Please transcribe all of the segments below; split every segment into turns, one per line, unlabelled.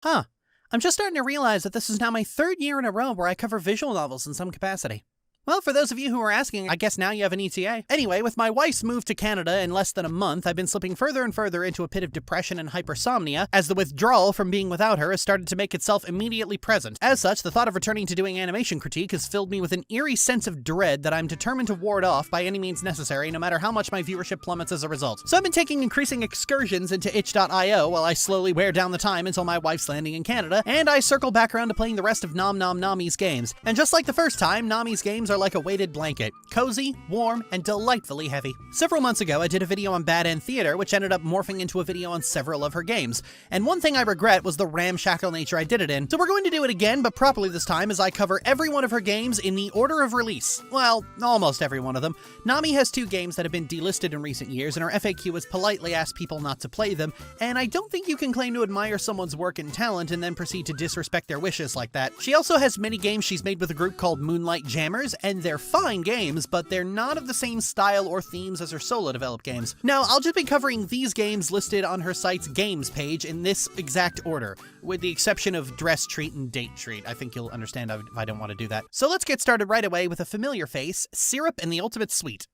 Huh. I'm just starting to realize that this is now my third year in a row where I cover visual novels in some capacity. Well, for those of you who are asking, I guess now you have an ETA. Anyway, with my wife's move to Canada in less than a month, I've been slipping further and further into a pit of depression and hypersomnia, as the withdrawal from being without her has started to make itself immediately present. As such, the thought of returning to doing animation critique has filled me with an eerie sense of dread that I'm determined to ward off by any means necessary, no matter how much my viewership plummets as a result. So I've been taking increasing excursions into itch.io while I slowly wear down the time until my wife's landing in Canada, and I circle back around to playing the rest of NomNomNami's games. And just like the first time, Nami's games are like a weighted blanket. Cozy, warm, and delightfully heavy. Several months ago, I did a video on Bad End Teater, which ended up morphing into a video on several of her games. And one thing I regret was the ramshackle nature I did it in. So we're going to do it again, but properly this time, as I cover every one of her games in the order of release. Well, almost every one of them. Nami has 2 games that have been delisted in recent years, and her FAQ has politely asked people not to play them, and I don't think you can claim to admire someone's work and talent and then proceed to disrespect their wishes like that. She also has many games she's made with a group called Moonlight Jammers, and they're fine games, but they're not of the same style or themes as her solo developed games. Now, I'll just be covering these games listed on her site's games page in this exact order, with the exception of Dress Treat and Date Treat. I think you'll understand if I don't want to do that. So let's get started right away with a familiar face, Syrup and the Ultimate Sweet.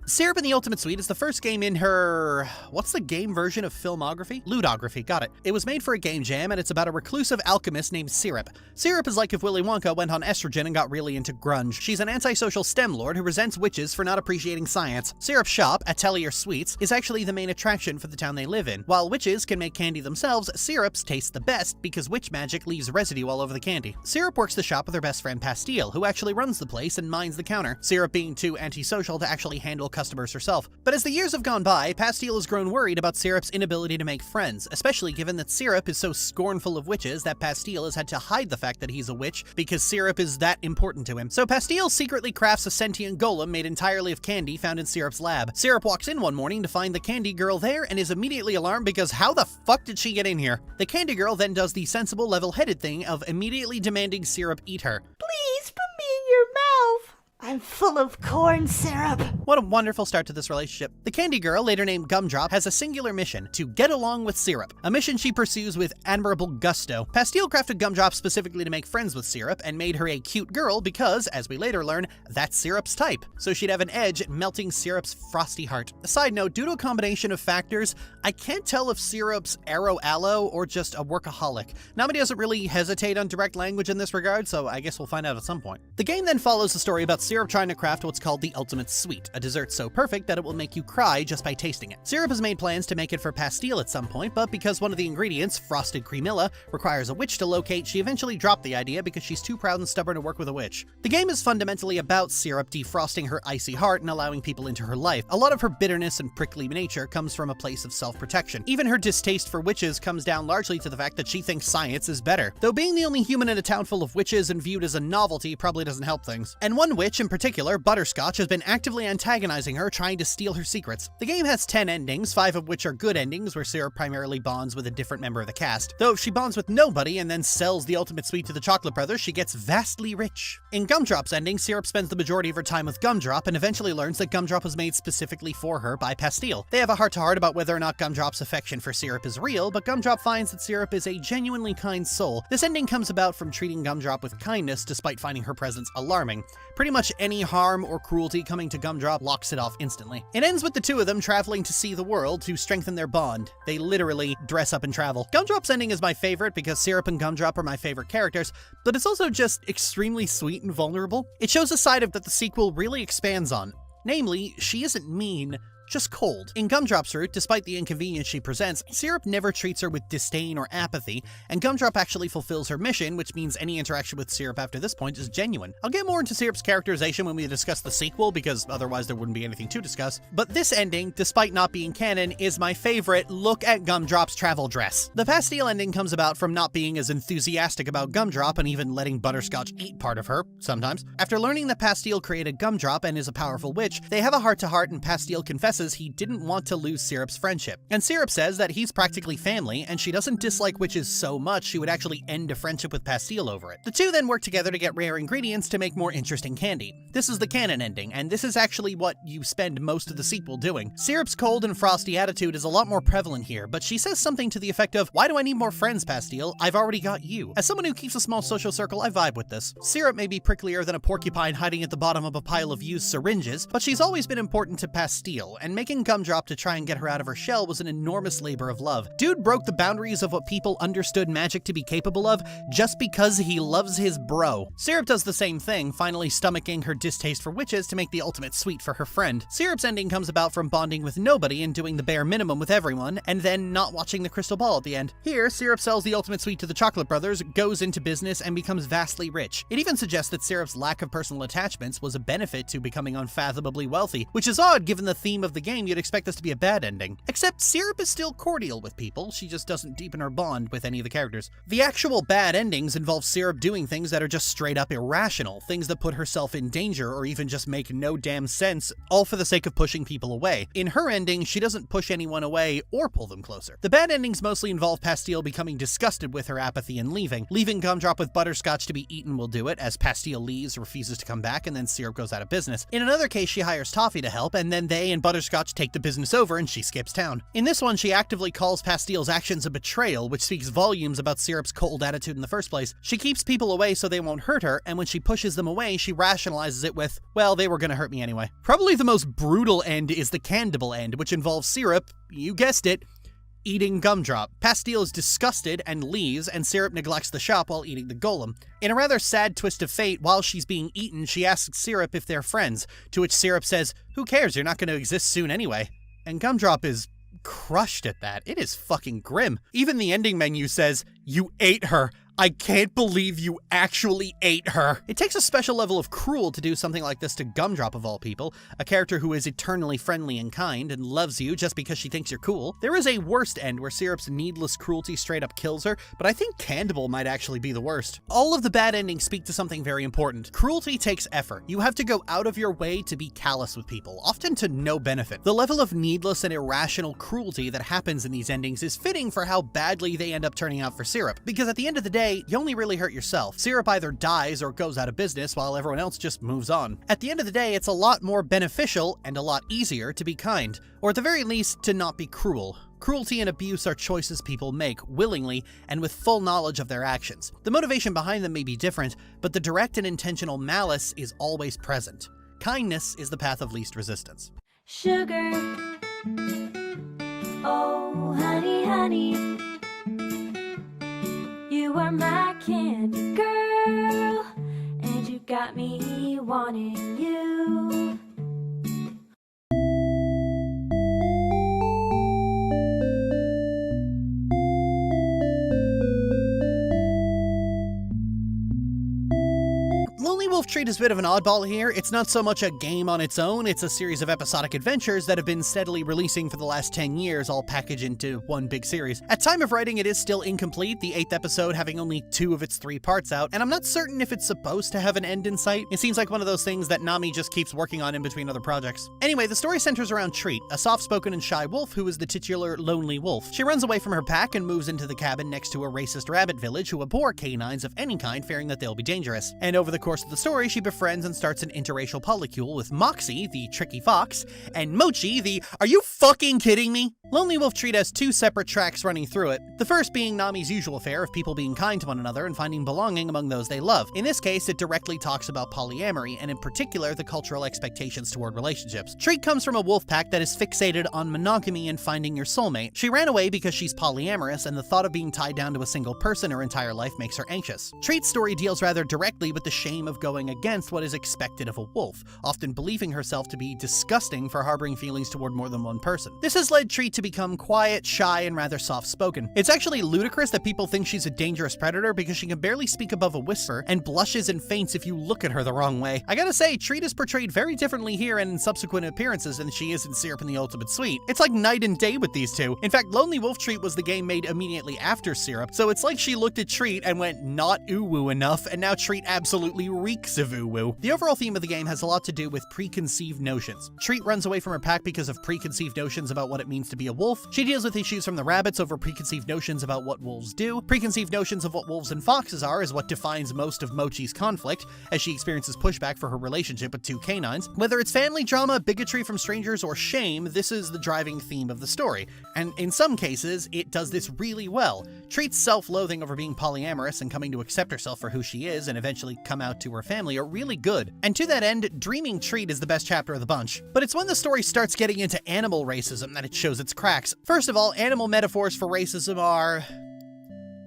Syrup and the Ultimate Sweet is the first game in her... what's the game version of filmography? Ludography, got it. It was made for a game jam, and it's about a reclusive alchemist named Syrup. Syrup is like if Willy Wonka went on estrogen and got really into grunge. She's an antisocial STEM lord who resents witches for not appreciating science. Syrup's shop, Atelier Sweets, is actually the main attraction for the town they live in. While witches can make candy themselves, Syrup's taste the best because witch magic leaves residue all over the candy. Syrup works the shop with her best friend Pastille, who actually runs the place and minds the counter, Syrup being too antisocial to actually handle customers herself. But as the years have gone by, Pastille has grown worried about Syrup's inability to make friends, especially given that Syrup is so scornful of witches that Pastille has had to hide the fact that he's a witch because Syrup is that important to him. So Pastille secretly crafts a sentient golem made entirely of candy found in Syrup's lab. Syrup walks in one morning to find the candy girl there and is immediately alarmed because how the fuck did she get in here? The candy girl then does the sensible, level-headed thing of immediately demanding Syrup eat her.
Please put me in your mouth. I'm full of corn syrup.
What a wonderful start to this relationship. The candy girl, later named Gumdrop, has a singular mission: to get along with Syrup, a mission she pursues with admirable gusto. Pastille crafted Gumdrop specifically to make friends with Syrup and made her a cute girl because, as we later learn, that's Syrup's type, so she'd have an edge at melting Syrup's frosty heart. A side note, due to a combination of factors, I can't tell if Syrup's aloe or just a workaholic. Nami doesn't really hesitate on direct language in this regard, so I guess we'll find out at some point. The game then follows the story about Syrup trying to craft what's called the Ultimate Sweet, a dessert so perfect that it will make you cry just by tasting it. Syrup has made plans to make it for Pastille at some point, but because one of the ingredients, frosted creamilla, requires a witch to locate, she eventually dropped the idea because she's too proud and stubborn to work with a witch. The game is fundamentally about Syrup defrosting her icy heart and allowing people into her life. A lot of her bitterness and prickly nature comes from a place of self-protection. Even her distaste for witches comes down largely to the fact that she thinks science is better. Though being the only human in a town full of witches and viewed as a novelty probably doesn't help things. And one witch in particular, Butterscotch, has been actively antagonizing her, trying to steal her secrets. The game has 10 endings, 5 of which are good endings, where Syrup primarily bonds with a different member of the cast. Though if she bonds with nobody and then sells the Ultimate Sweet to the Chocolate Brothers, she gets vastly rich. In Gumdrop's ending, Syrup spends the majority of her time with Gumdrop and eventually learns that Gumdrop was made specifically for her by Pastille. They have a heart-to-heart about whether or not Gumdrop's affection for Syrup is real, but Gumdrop finds that Syrup is a genuinely kind soul. This ending comes about from treating Gumdrop with kindness despite finding her presence alarming. Pretty much any harm or cruelty coming to Gumdrop locks it off instantly. It ends with the two of them traveling to see the world to strengthen their bond. They literally dress up and travel. Gumdrop's ending is my favorite because Syrup and Gumdrop are my favorite characters, but it's also just extremely sweet and vulnerable. It shows a side of that the sequel really expands on. Namely, she isn't mean, just cold. In Gumdrop's route, despite the inconvenience she presents, Syrup never treats her with disdain or apathy, and Gumdrop actually fulfills her mission, which means any interaction with Syrup after this point is genuine. I'll get more into Syrup's characterization when we discuss the sequel, because otherwise there wouldn't be anything to discuss. But this ending, despite not being canon, is my favorite. Look at Gumdrop's travel dress. The Pastille ending comes about from not being as enthusiastic about Gumdrop and even letting Butterscotch eat part of her, sometimes. After learning that Pastille created Gumdrop and is a powerful witch, they have a heart-to-heart and Pastille confesses confesses he didn't want to lose Syrup's friendship. And Syrup says that he's practically family, and she doesn't dislike witches so much she would actually end a friendship with Pastille over it. The two then work together to get rare ingredients to make more interesting candy. This is the canon ending, and this is actually what you spend most of the sequel doing. Syrup's cold and frosty attitude is a lot more prevalent here, but she says something to the effect of, "Why do I need more friends, Pastille? I've already got you." As someone who keeps a small social circle, I vibe with this. Syrup may be pricklier than a porcupine hiding at the bottom of a pile of used syringes, but she's always been important to Pastille, and making Gumdrop to try and get her out of her shell was an enormous labor of love. Dude broke the boundaries of what people understood magic to be capable of just because he loves his bro. Syrup does the same thing, finally stomaching her distaste for witches to make the ultimate sweet for her friend. Syrup's ending comes about from bonding with nobody and doing the bare minimum with everyone, and then not watching the crystal ball at the end. Here, Syrup sells the ultimate sweet to the Chocolate Brothers, goes into business, and becomes vastly rich. It even suggests that Syrup's lack of personal attachments was a benefit to becoming unfathomably wealthy, which is odd given the theme of the game. You'd expect this to be a bad ending. Except Syrup is still cordial with people, she just doesn't deepen her bond with any of the characters. The actual bad endings involve Syrup doing things that are just straight up irrational, things that put herself in danger or even just make no damn sense, all for the sake of pushing people away. In her ending, she doesn't push anyone away or pull them closer. The bad endings mostly involve Pastille becoming disgusted with her apathy and leaving. Leaving Gumdrop with butterscotch to be eaten will do it, as Pastille leaves, refuses to come back, and then Syrup goes out of business. In another case, she hires Toffee to help, and then they and Butterscotch take the business over and she skips town. In this one, she actively calls Pastille's actions a betrayal, which speaks volumes about Syrup's cold attitude in the first place. She keeps people away so they won't hurt her, and when she pushes them away, she rationalizes it with, well, they were gonna hurt me anyway. Probably the most brutal end is the Candible end, which involves Syrup, you guessed it, eating Gumdrop. Pastille is disgusted and leaves, and Syrup neglects the shop while eating the golem. In a rather sad twist of fate, while she's being eaten, she asks Syrup if they're friends, to which Syrup says, "Who cares, you're not going to exist soon anyway." And Gumdrop is crushed at that. It is fucking grim. Even the ending menu says, "You ate her. I can't believe you actually ate her." It takes a special level of cruel to do something like this to Gumdrop of all people, a character who is eternally friendly and kind and loves you just because she thinks you're cool. There is a worst end where Syrup's needless cruelty straight up kills her, but I think Candible might actually be the worst. All of the bad endings speak to something very important. Cruelty takes effort. You have to go out of your way to be callous with people, often to no benefit. The level of needless and irrational cruelty that happens in these endings is fitting for how badly they end up turning out for Syrup, because at the end of the day, you only really hurt yourself. Syrup either dies or goes out of business while everyone else just moves on. At the end of the day, it's a lot more beneficial and a lot easier to be kind, or at the very least, to not be cruel. Cruelty and abuse are choices people make, willingly, and with full knowledge of their actions. The motivation behind them may be different, but the direct and intentional malice is always present. Kindness is the path of least resistance.
Sugar, oh honey, honey, you are my candy girl, and you got me wanting you.
Wolf Treat is a bit of an oddball here. It's not so much a game on its own, it's a series of episodic adventures that have been steadily releasing for the last 10 years, all packaged into one big series. At time of writing, it is still incomplete, the 8th episode having only 2 of its 3 parts out, and I'm not certain if it's supposed to have an end in sight. It seems like one of those things that Nami just keeps working on in between other projects. Anyway, the story centers around Treat, a soft-spoken and shy wolf who is the titular lonely wolf. She runs away from her pack and moves into the cabin next to a racist rabbit village who abhor canines of any kind, fearing that they'll be dangerous. And over the course of the story, she befriends and starts an interracial polycule with Moxie, the tricky fox, and Mochi, the "are you fucking kidding me?" Lonely Wolf Treat has 2 separate tracks running through it, the first being Nami's usual fare of people being kind to one another and finding belonging among those they love. In this case, it directly talks about polyamory, and in particular, the cultural expectations toward relationships. Treat comes from a wolf pack that is fixated on monogamy and finding your soulmate. She ran away because she's polyamorous, and the thought of being tied down to a single person her entire life makes her anxious. Treat's story deals rather directly with the shame of going against what is expected of a wolf, often believing herself to be disgusting for harboring feelings toward more than one person. This has led Treat to become quiet, shy, and rather soft-spoken. It's actually ludicrous that people think she's a dangerous predator because she can barely speak above a whisper and blushes and faints if you look at her the wrong way. I gotta say, Treat is portrayed very differently here and in subsequent appearances than she is in Syrup and the Ultimate Sweet. It's like night and day with these two. In fact, Lonely Wolf Treat was the game made immediately after Syrup, so it's like she looked at Treat and went not ooh-woo enough, and now Treat absolutely reeks massive ooh-woo. The overall theme of the game has a lot to do with preconceived notions. Treat runs away from her pack because of preconceived notions about what it means to be a wolf. She deals with issues from the rabbits over preconceived notions about what wolves do. Preconceived notions of what wolves and foxes are is what defines most of Mochi's conflict, as she experiences pushback for her relationship with two canines. Whether it's family drama, bigotry from strangers, or shame, this is the driving theme of the story. And in some cases, it does this really well. Treat's self-loathing over being polyamorous and coming to accept herself for who she is and eventually come out to her family are really good. And to that end, Dreaming Treat is the best chapter of the bunch. But it's when the story starts getting into animal racism that it shows its cracks. First of all, animal metaphors for racism are...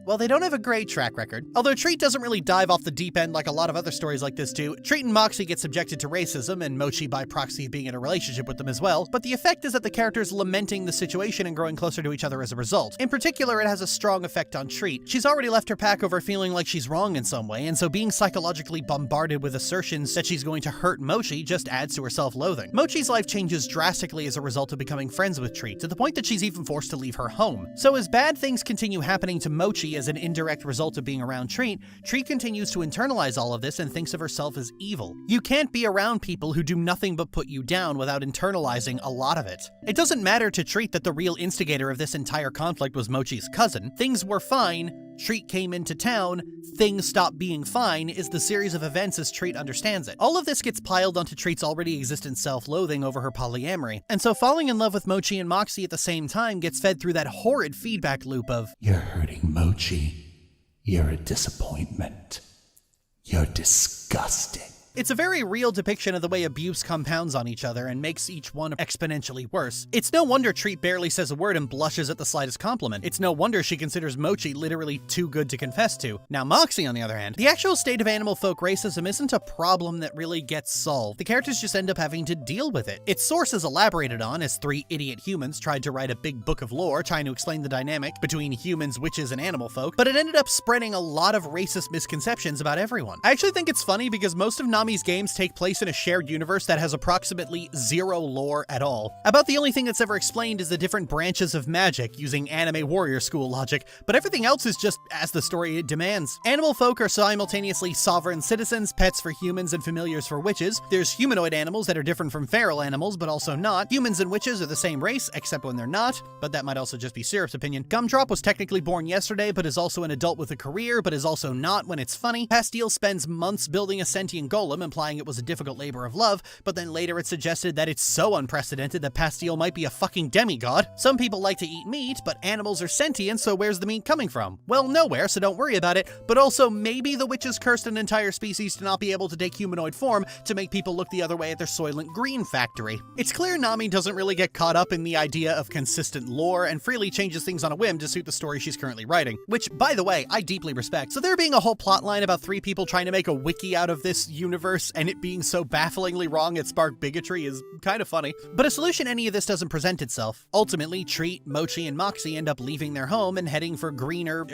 well, they don't have a great track record. Although Treat doesn't really dive off the deep end like a lot of other stories like this do, Treat and Moxie get subjected to racism, and Mochi by proxy being in a relationship with them as well, but the effect is that the characters lamenting the situation and growing closer to each other as a result. In particular, it has a strong effect on Treat. She's already left her pack over feeling like she's wrong in some way, and so being psychologically bombarded with assertions that she's going to hurt Mochi just adds to her self-loathing. Mochi's life changes drastically as a result of becoming friends with Treat, to the point that she's even forced to leave her home. So as bad things continue happening to Mochi as an indirect result of being around Treat, Treat continues to internalize all of this and thinks of herself as evil. You can't be around people who do nothing but put you down without internalizing a lot of it. It doesn't matter to Treat that the real instigator of this entire conflict was Mochi's cousin. Things were fine, Treat came into town, things stopped being fine is the series of events as Treat understands it. All of this gets piled onto Treat's already existent self-loathing over her polyamory, and so falling in love with Mochi and Moxie at the same time gets fed through that horrid feedback loop of,
"You're hurting Mochi. You're a disappointment. You're disgusting."
It's a very real depiction of the way abuse compounds on each other and makes each one exponentially worse. It's no wonder Treat barely says a word and blushes at the slightest compliment. It's no wonder she considers Mochi literally too good to confess to. Now Moxie, on the other hand, the actual state of animal folk racism isn't a problem that really gets solved. The characters just end up having to deal with it. Its source is elaborated on as three idiot humans tried to write a big book of lore trying to explain the dynamic between humans, witches, and animal folk, but it ended up spreading a lot of racist misconceptions about everyone. I actually think it's funny because most of Nami's games take place in a shared universe that has approximately zero lore at all. About the only thing that's ever explained is the different branches of magic using anime warrior school logic, but everything else is just as the story demands. Animal folk are simultaneously sovereign citizens, pets for humans, and familiars for witches. There's humanoid animals that are different from feral animals, but also not. Humans and witches are the same race, except when they're not, but that might also just be Syrup's opinion. Gumdrop was technically born yesterday, but is also an adult with a career, but is also not when it's funny. Pastille spends months building a sentient golem, implying it was a difficult labor of love, but then later it's suggested that it's so unprecedented that Pastille might be a fucking demigod. Some people like to eat meat, but animals are sentient, so where's the meat coming from? Well, nowhere, so don't worry about it, but also maybe the witches cursed an entire species to not be able to take humanoid form to make people look the other way at their Soylent Green factory. It's clear Nami doesn't really get caught up in the idea of consistent lore and freely changes things on a whim to suit the story she's currently writing, which, by the way, I deeply respect. So there being a whole plotline about three people trying to make a wiki out of this universe and it being so bafflingly wrong it sparked bigotry is kind of funny. But a solution any of this doesn't present itself. Ultimately, Treat, Mochi, and Moxie end up leaving their home and heading for greener,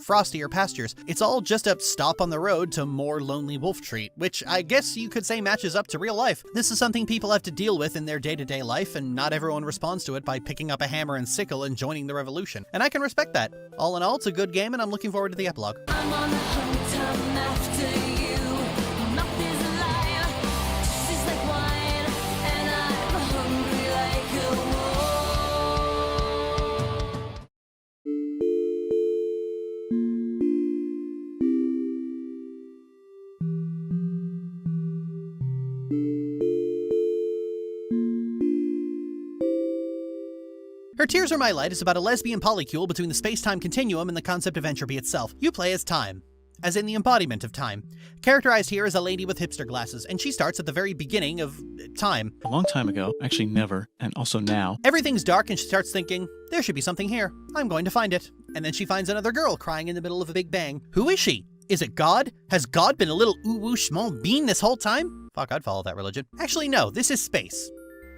frostier pastures. It's all just a stop on the road to more lonely wolf Treat, which I guess you could say matches up to real life. This is something people have to deal with in their day-to-day life, and not everyone responds to it by picking up a hammer and sickle and joining the revolution. And I can respect that. All in all, it's a good game, and I'm looking forward to the epilogue.
I'm on the hunt, I'm after you. Mouth is a liar, tastes like wine, and I'm hungry like a wolf.
Her Tears Are My Light is about a lesbian polycule between the space-time continuum and the concept of entropy itself. You play as Time, as in the embodiment of time. Characterized here as a lady with hipster glasses, and she starts at the very beginning of time.
A long time ago, actually never, and also now.
Everything's dark and she starts thinking, there should be something here. I'm going to find it. And then she finds another girl crying in the middle of a big bang. Who is she? Is it God? Has God been a little ooh-woo schmo bean this whole time? Fuck, I'd follow that religion. Actually, no, this is space.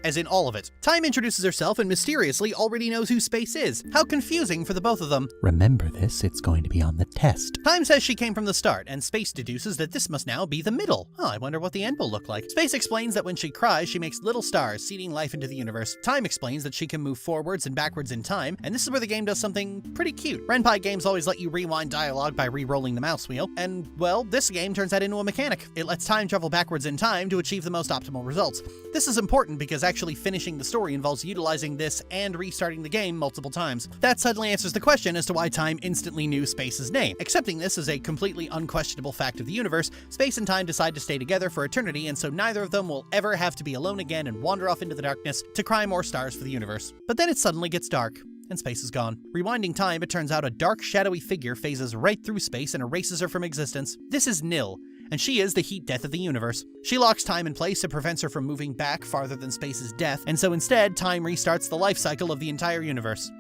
as in all of it. Time introduces herself and mysteriously already knows who Space is. How confusing for the both of them.
Remember this, it's going to be on the test.
Time says she came from the start, and Space deduces that this must now be the middle. Oh, I wonder what the end will look like. Space explains that when she cries, she makes little stars, seeding life into the universe. Time explains that she can move forwards and backwards in time, and this is where the game does something pretty cute. Ren'Py games always let you rewind dialogue by re-rolling the mouse wheel, and, well, this game turns that into a mechanic. It lets time travel backwards in time to achieve the most optimal results. This is important because actually finishing the story involves utilizing this and restarting the game multiple times. That suddenly answers the question as to why Time instantly knew Space's name. Accepting this as a completely unquestionable fact of the universe, Space and Time decide to stay together for eternity, and so neither of them will ever have to be alone again and wander off into the darkness to cry more stars for the universe. But then it suddenly gets dark, and Space is gone. Rewinding time, it turns out a dark, shadowy figure phases right through Space and erases her from existence. This is Nil, and she is the heat death of the universe. She locks time in place and prevents her from moving back farther than Space's death, and so instead, time restarts the life cycle of the entire universe.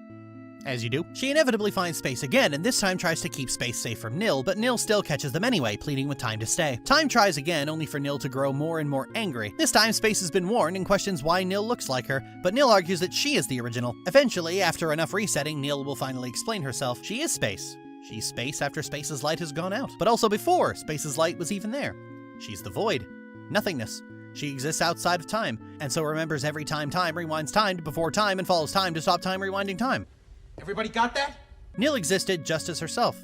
As you do. She inevitably finds Space again, and this time tries to keep Space safe from Nil, but Nil still catches them anyway, pleading with Time to stay. Time tries again, only for Nil to grow more and more angry. This time, Space has been warned and questions why Nil looks like her, but Nil argues that she is the original. Eventually, after enough resetting, Nil will finally explain herself. She is Space. She's Space after Space's light has gone out, but also before Space's light was even there. She's the void. Nothingness. She exists outside of time, and so remembers every time time rewinds time to before time and follows time to stop time rewinding time.
Everybody got that?
Nil existed just as herself.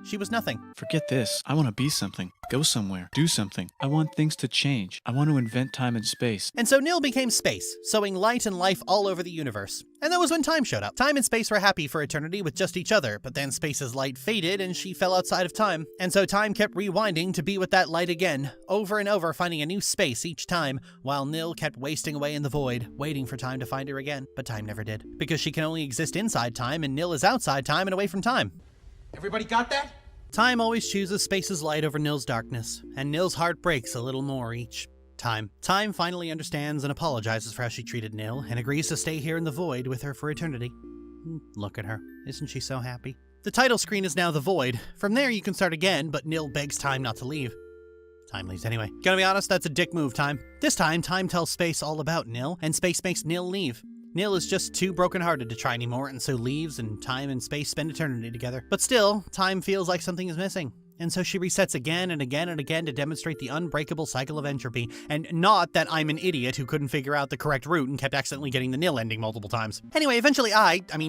She was nothing.
Forget this. I want to be something. Go somewhere. Do something. I want things to change. I want to invent time and space.
And so Nil became Space, sowing light and life all over the universe. And that was when Time showed up. Time and Space were happy for eternity with just each other, but then Space's light faded and she fell outside of time. And so Time kept rewinding to be with that light again, over and over, finding a new space each time, while Nil kept wasting away in the void, waiting for Time to find her again. But Time never did, because she can only exist inside time and Nil is outside time and away from time.
Everybody got that?
Time always chooses Space's light over Nil's darkness, and Nil's heart breaks a little more each time. Time finally understands and apologizes for how she treated Nil, and agrees to stay here in the void with her for eternity. Look at her. Isn't she so happy? The title screen is now the void. From there you can start again, but Nil begs Time not to leave. Time leaves anyway. Gonna be honest, that's a dick move, Time. This time, Time tells Space all about Nil, and Space makes Nil leave. Nil is just too brokenhearted to try anymore, and so leaves, and Time and Space spend eternity together. But still, Time feels like something is missing. And so she resets again and again and again to demonstrate the unbreakable cycle of entropy. And not that I'm an idiot who couldn't figure out the correct route and kept accidentally getting the Nil ending multiple times. Anyway, eventually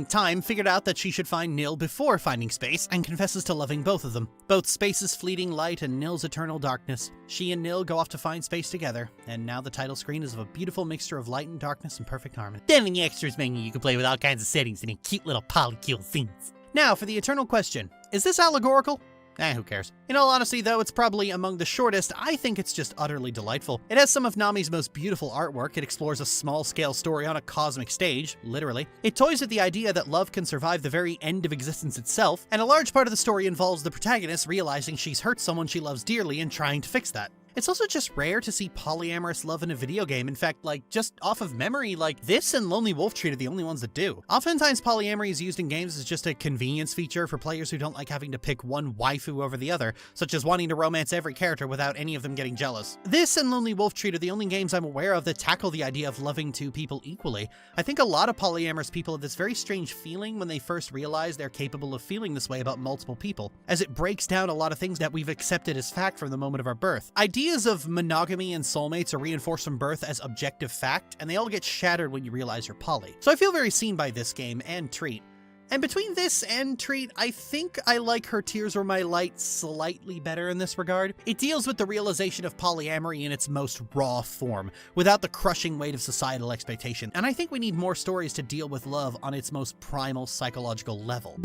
Time figured out that she should find Nil before finding Space, and confesses to loving both of them. Both Space's fleeting light and Nil's eternal darkness. She and Nil go off to find Space together, and now the title screen is of a beautiful mixture of light and darkness and perfect harmony. Then in the extras menu you can play with all kinds of settings and in cute little polycule scenes. Now for the eternal question. Is this allegorical? Who cares? In all honesty, though, it's probably among the shortest. I think it's just utterly delightful. It has some of Nami's most beautiful artwork. It explores a small-scale story on a cosmic stage, literally. It toys with the idea that love can survive the very end of existence itself, and a large part of the story involves the protagonist realizing she's hurt someone she loves dearly and trying to fix that. It's also just rare to see polyamorous love in a video game. In fact, just off of memory, this and Lonely Wolf Tree are the only ones that do. Oftentimes, polyamory is used in games as just a convenience feature for players who don't like having to pick one waifu over the other, such as wanting to romance every character without any of them getting jealous. This and Lonely Wolf Tree are the only games I'm aware of that tackle the idea of loving two people equally. I think a lot of polyamorous people have this very strange feeling when they first realize they're capable of feeling this way about multiple people, as it breaks down a lot of things that we've accepted as fact from the moment of our birth. Ideas of monogamy and soulmates are reinforced from birth as objective fact, and they all get shattered when you realize you're poly. So I feel very seen by this game and Treat. And between this and Treat, I think I like Her Tears Were My Light slightly better in this regard. It deals with the realization of polyamory in its most raw form, without the crushing weight of societal expectation. And I think we need more stories to deal with love on its most primal psychological level.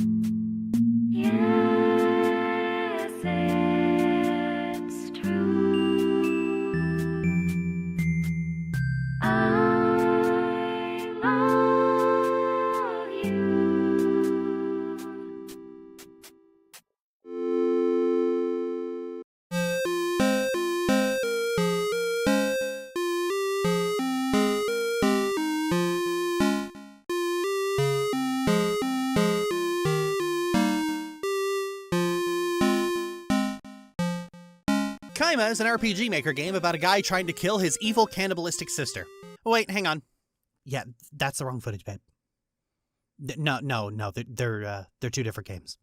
Yes, it's true. I love you.
KAIMA is an RPG Maker game about a guy trying to kill his evil cannibalistic sister. Oh, wait, hang on. Yeah, that's the wrong footage, babe. No, they're two different games.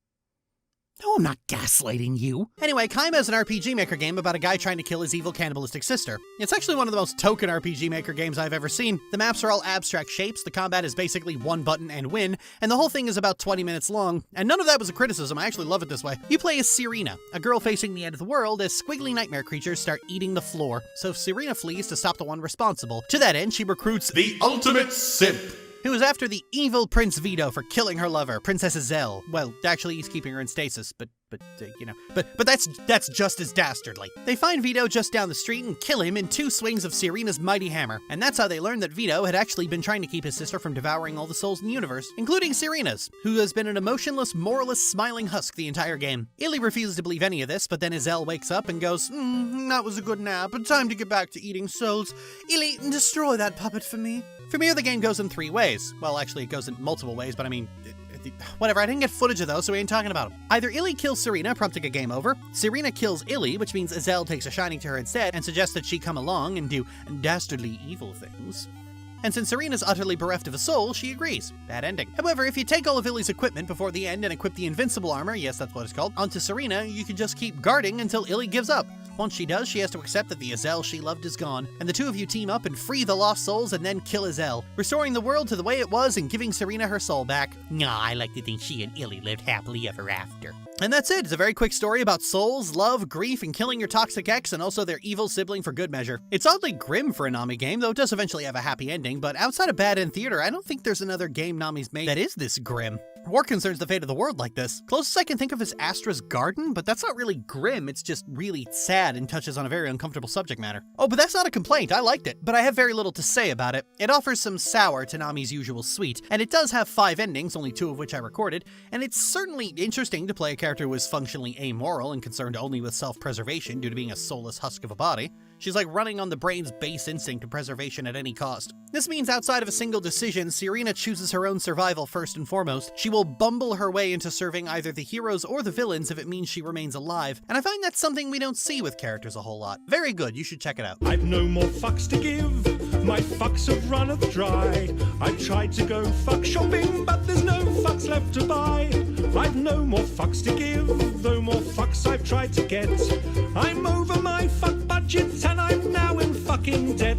No, I'm not gaslighting you. Anyway, KAIMA is an RPG Maker game about a guy trying to kill his evil cannibalistic sister. It's actually one of the most token RPG Maker games I've ever seen. The maps are all abstract shapes, the combat is basically one button and win, and the whole thing is about 20 minutes long. And none of that was a criticism, I actually love it this way. You play as Serena, a girl facing the end of the world as squiggly nightmare creatures start eating the floor. So Serena flees to stop the one responsible. To that end, she recruits the ultimate simp, who is after the evil Prince Vito for killing her lover, Princess Zell. Well, actually, he's keeping her in stasis, but that's just as dastardly. They find Vito just down the street and kill him in 2 swings of Serena's mighty hammer. And that's how they learn that Vito had actually been trying to keep his sister from devouring all the souls in the universe, including Serena's, who has been an emotionless, moralist, smiling husk the entire game. Illy refuses to believe any of this, but then Zell wakes up and goes, that was a good nap, but time to get back to eating souls. Illy, destroy that puppet for me. From here, the game goes in 3 ways. Well, actually, it goes in multiple ways, but I mean, whatever, I didn't get footage of those, so we ain't talking about them. Either Illy kills Serena, prompting a game over. Serena kills Illy, which means Zell takes a shining to her instead and suggests that she come along and do dastardly evil things. And since Serena's utterly bereft of a soul, she agrees. Bad ending. However, if you take all of Illy's equipment before the end and equip the invincible armor, yes, that's what it's called, onto Serena, you can just keep guarding until Illy gives up. Once she does, she has to accept that the Zell she loved is gone, and the two of you team up and free the lost souls and then kill Zell, restoring the world to the way it was and giving Serena her soul back. Nah, I like to think she and Illy lived happily ever after. And that's it. It's a very quick story about souls, love, grief, and killing your toxic ex, and also their evil sibling for good measure. It's oddly grim for a Nami game, though it does eventually have a happy ending, but outside of End Teater, I don't think there's another game Nami's made that is this grim. War concerns the fate of the world like this. Closest I can think of is Astra's Garden, but that's not really grim, it's just really sad and touches on a very uncomfortable subject matter. Oh, but that's not a complaint, I liked it, but I have very little to say about it. It offers some sour to Nami's usual sweet, and it does have 5 endings, only 2 of which I recorded, and it's certainly interesting to play a character who is functionally amoral and concerned only with self-preservation due to being a soulless husk of a body. She's like running on the brain's base instinct of preservation at any cost. This means outside of a single decision, Serena chooses her own survival first and foremost. She will bumble her way into serving either the heroes or the villains if it means she remains alive, and I find that's something we don't see with characters a whole lot. Very good, you should check it out.
I've no more fucks to give, my fucks have runneth dry. I've tried to go fuck shopping, but there's no fucks left to buy. I've no more fucks to give, though more fucks I've tried to get. I'm over my fuck budget and I'm now in fucking debt.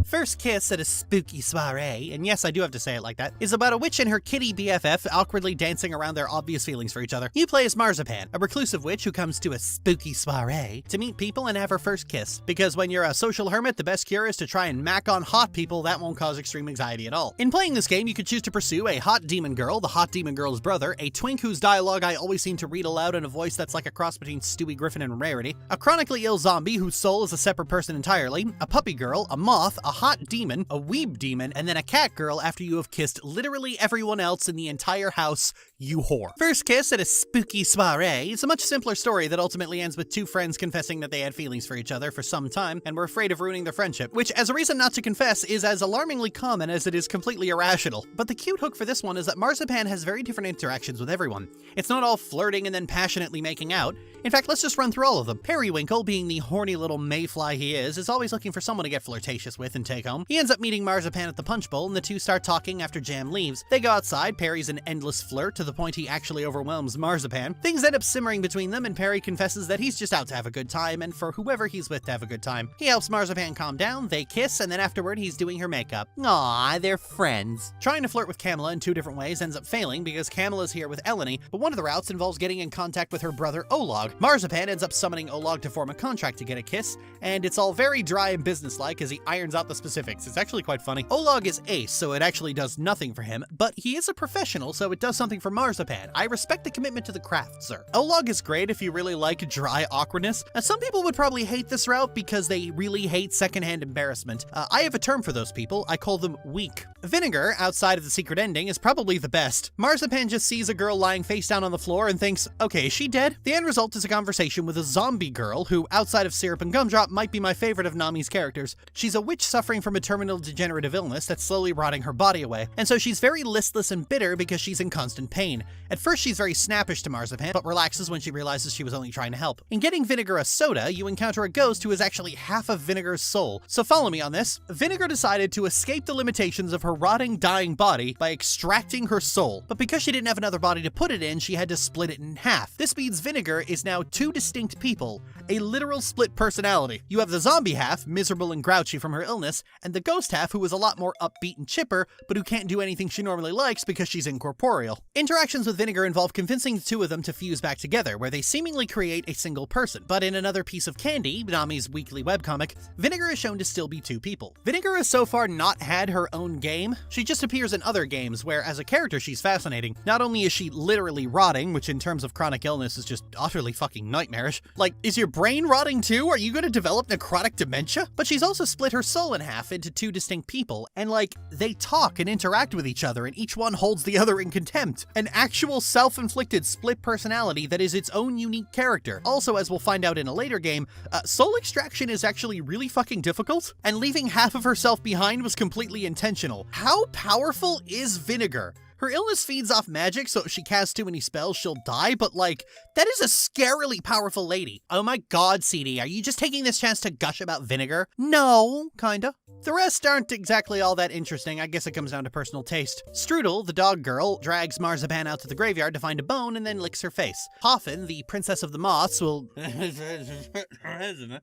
First Kiss at a Spooky Soiree, and yes, I do have to say it like that, is about a witch and her kitty BFF awkwardly dancing around their obvious feelings for each other. You play as Marzipan, a reclusive witch who comes to a spooky soiree to meet people and have her first kiss. Because when you're a social hermit, the best cure is to try and mac on hot people that won't cause extreme anxiety at all. In playing this game, you could choose to pursue a hot demon girl, the hot demon girl's brother, a twink whose dialogue I always seem to read aloud in a voice that's like a cross between Stewie Griffin and Rarity, a chronically ill zombie whose soul is a separate person entirely, a puppy girl, a moth, a hot demon, a weeb demon, and then a cat girl after you have kissed literally everyone else in the entire house, you whore. First Kiss at a Spooky Soiree is a much simpler story that ultimately ends with 2 friends confessing that they had feelings for each other for some time and were afraid of ruining their friendship, which as a reason not to confess is as alarmingly common as it is completely irrational. But the cute hook for this one is that Marzipan has very different interactions with everyone. It's not all flirting and then passionately making out. In fact, let's just run through all of them. Periwinkle, being the horny little mayfly he is always looking for someone to get flirtatious with and take home. He ends up meeting Marzipan at the punch bowl, and the two start talking after Jam leaves. They go outside, Perry's an endless flirt to the point he actually overwhelms Marzipan. Things end up simmering between them, and Perry confesses that he's just out to have a good time, and for whoever he's with to have a good time. He helps Marzipan calm down, they kiss, and then afterward he's doing her makeup. Aww, they're friends. Trying to flirt with Kamala in 2 different ways ends up failing because Kamala's here with Eleni, but one of the routes involves getting in contact with her brother Olog. Marzipan ends up summoning Olog to form a contract to get a kiss, and it's all very dry and businesslike as he irons out the specifics. It's actually quite funny. Olog is ace, so it actually does nothing for him, but he is a professional, so it does something for Marzipan. I respect the commitment to the craft, sir. Olog is great if you really like dry awkwardness. Now, some people would probably hate this route because they really hate secondhand embarrassment. I have a term for those people. I call them weak. Vinegar, outside of the secret ending, is probably the best. Marzipan just sees a girl lying face down on the floor and thinks, okay, is she dead? The end result is a conversation with a zombie girl who, outside of Syrup and Gumdrop, might be my favorite of Nami's characters. She's a witch suffering suffering from a terminal degenerative illness that's slowly rotting her body away, and so she's very listless and bitter because she's in constant pain. At first she's very snappish to Marzipan, but relaxes when she realizes she was only trying to help. In getting Vinegar a soda, you encounter a ghost who is actually half of Vinegar's soul. So follow me on this. Vinegar decided to escape the limitations of her rotting, dying body by extracting her soul. But because she didn't have another body to put it in, she had to split it in half. This means Vinegar is now two distinct people, a literal split personality. You have the zombie half, miserable and grouchy from her illness, and the ghost half, who is a lot more upbeat and chipper, but who can't do anything she normally likes because she's incorporeal. Interactions with Vinegar involve convincing the two of them to fuse back together, where they seemingly create a single person. But in another piece of candy, Nami's weekly webcomic, Vinegar is shown to still be two people. Vinegar has so far not had her own game. She just appears in other games, where as a character she's fascinating. Not only is she literally rotting, which in terms of chronic illness is just utterly fucking nightmarish. Like, is your brain rotting too? Are you gonna develop necrotic dementia? But she's also split her soul in half into two distinct people, and like, they talk and interact with each other, and each one holds the other in contempt. An actual self-inflicted split personality that is its own unique character. Also, as we'll find out in a later game, soul extraction is actually really fucking difficult, and leaving half of herself behind was completely intentional. How powerful is Vinegar? Her illness feeds off magic, so if she casts too many spells, she'll die, but like, that is a scarily powerful lady. Oh my god, CD, are you just taking this chance to gush about Vinegar? No, kinda. The rest aren't exactly all that interesting. I guess it comes down to personal taste. Strudel, the dog girl, drags Marzipan out to the graveyard to find a bone and then licks her face. Poffin, the princess of the moths, will...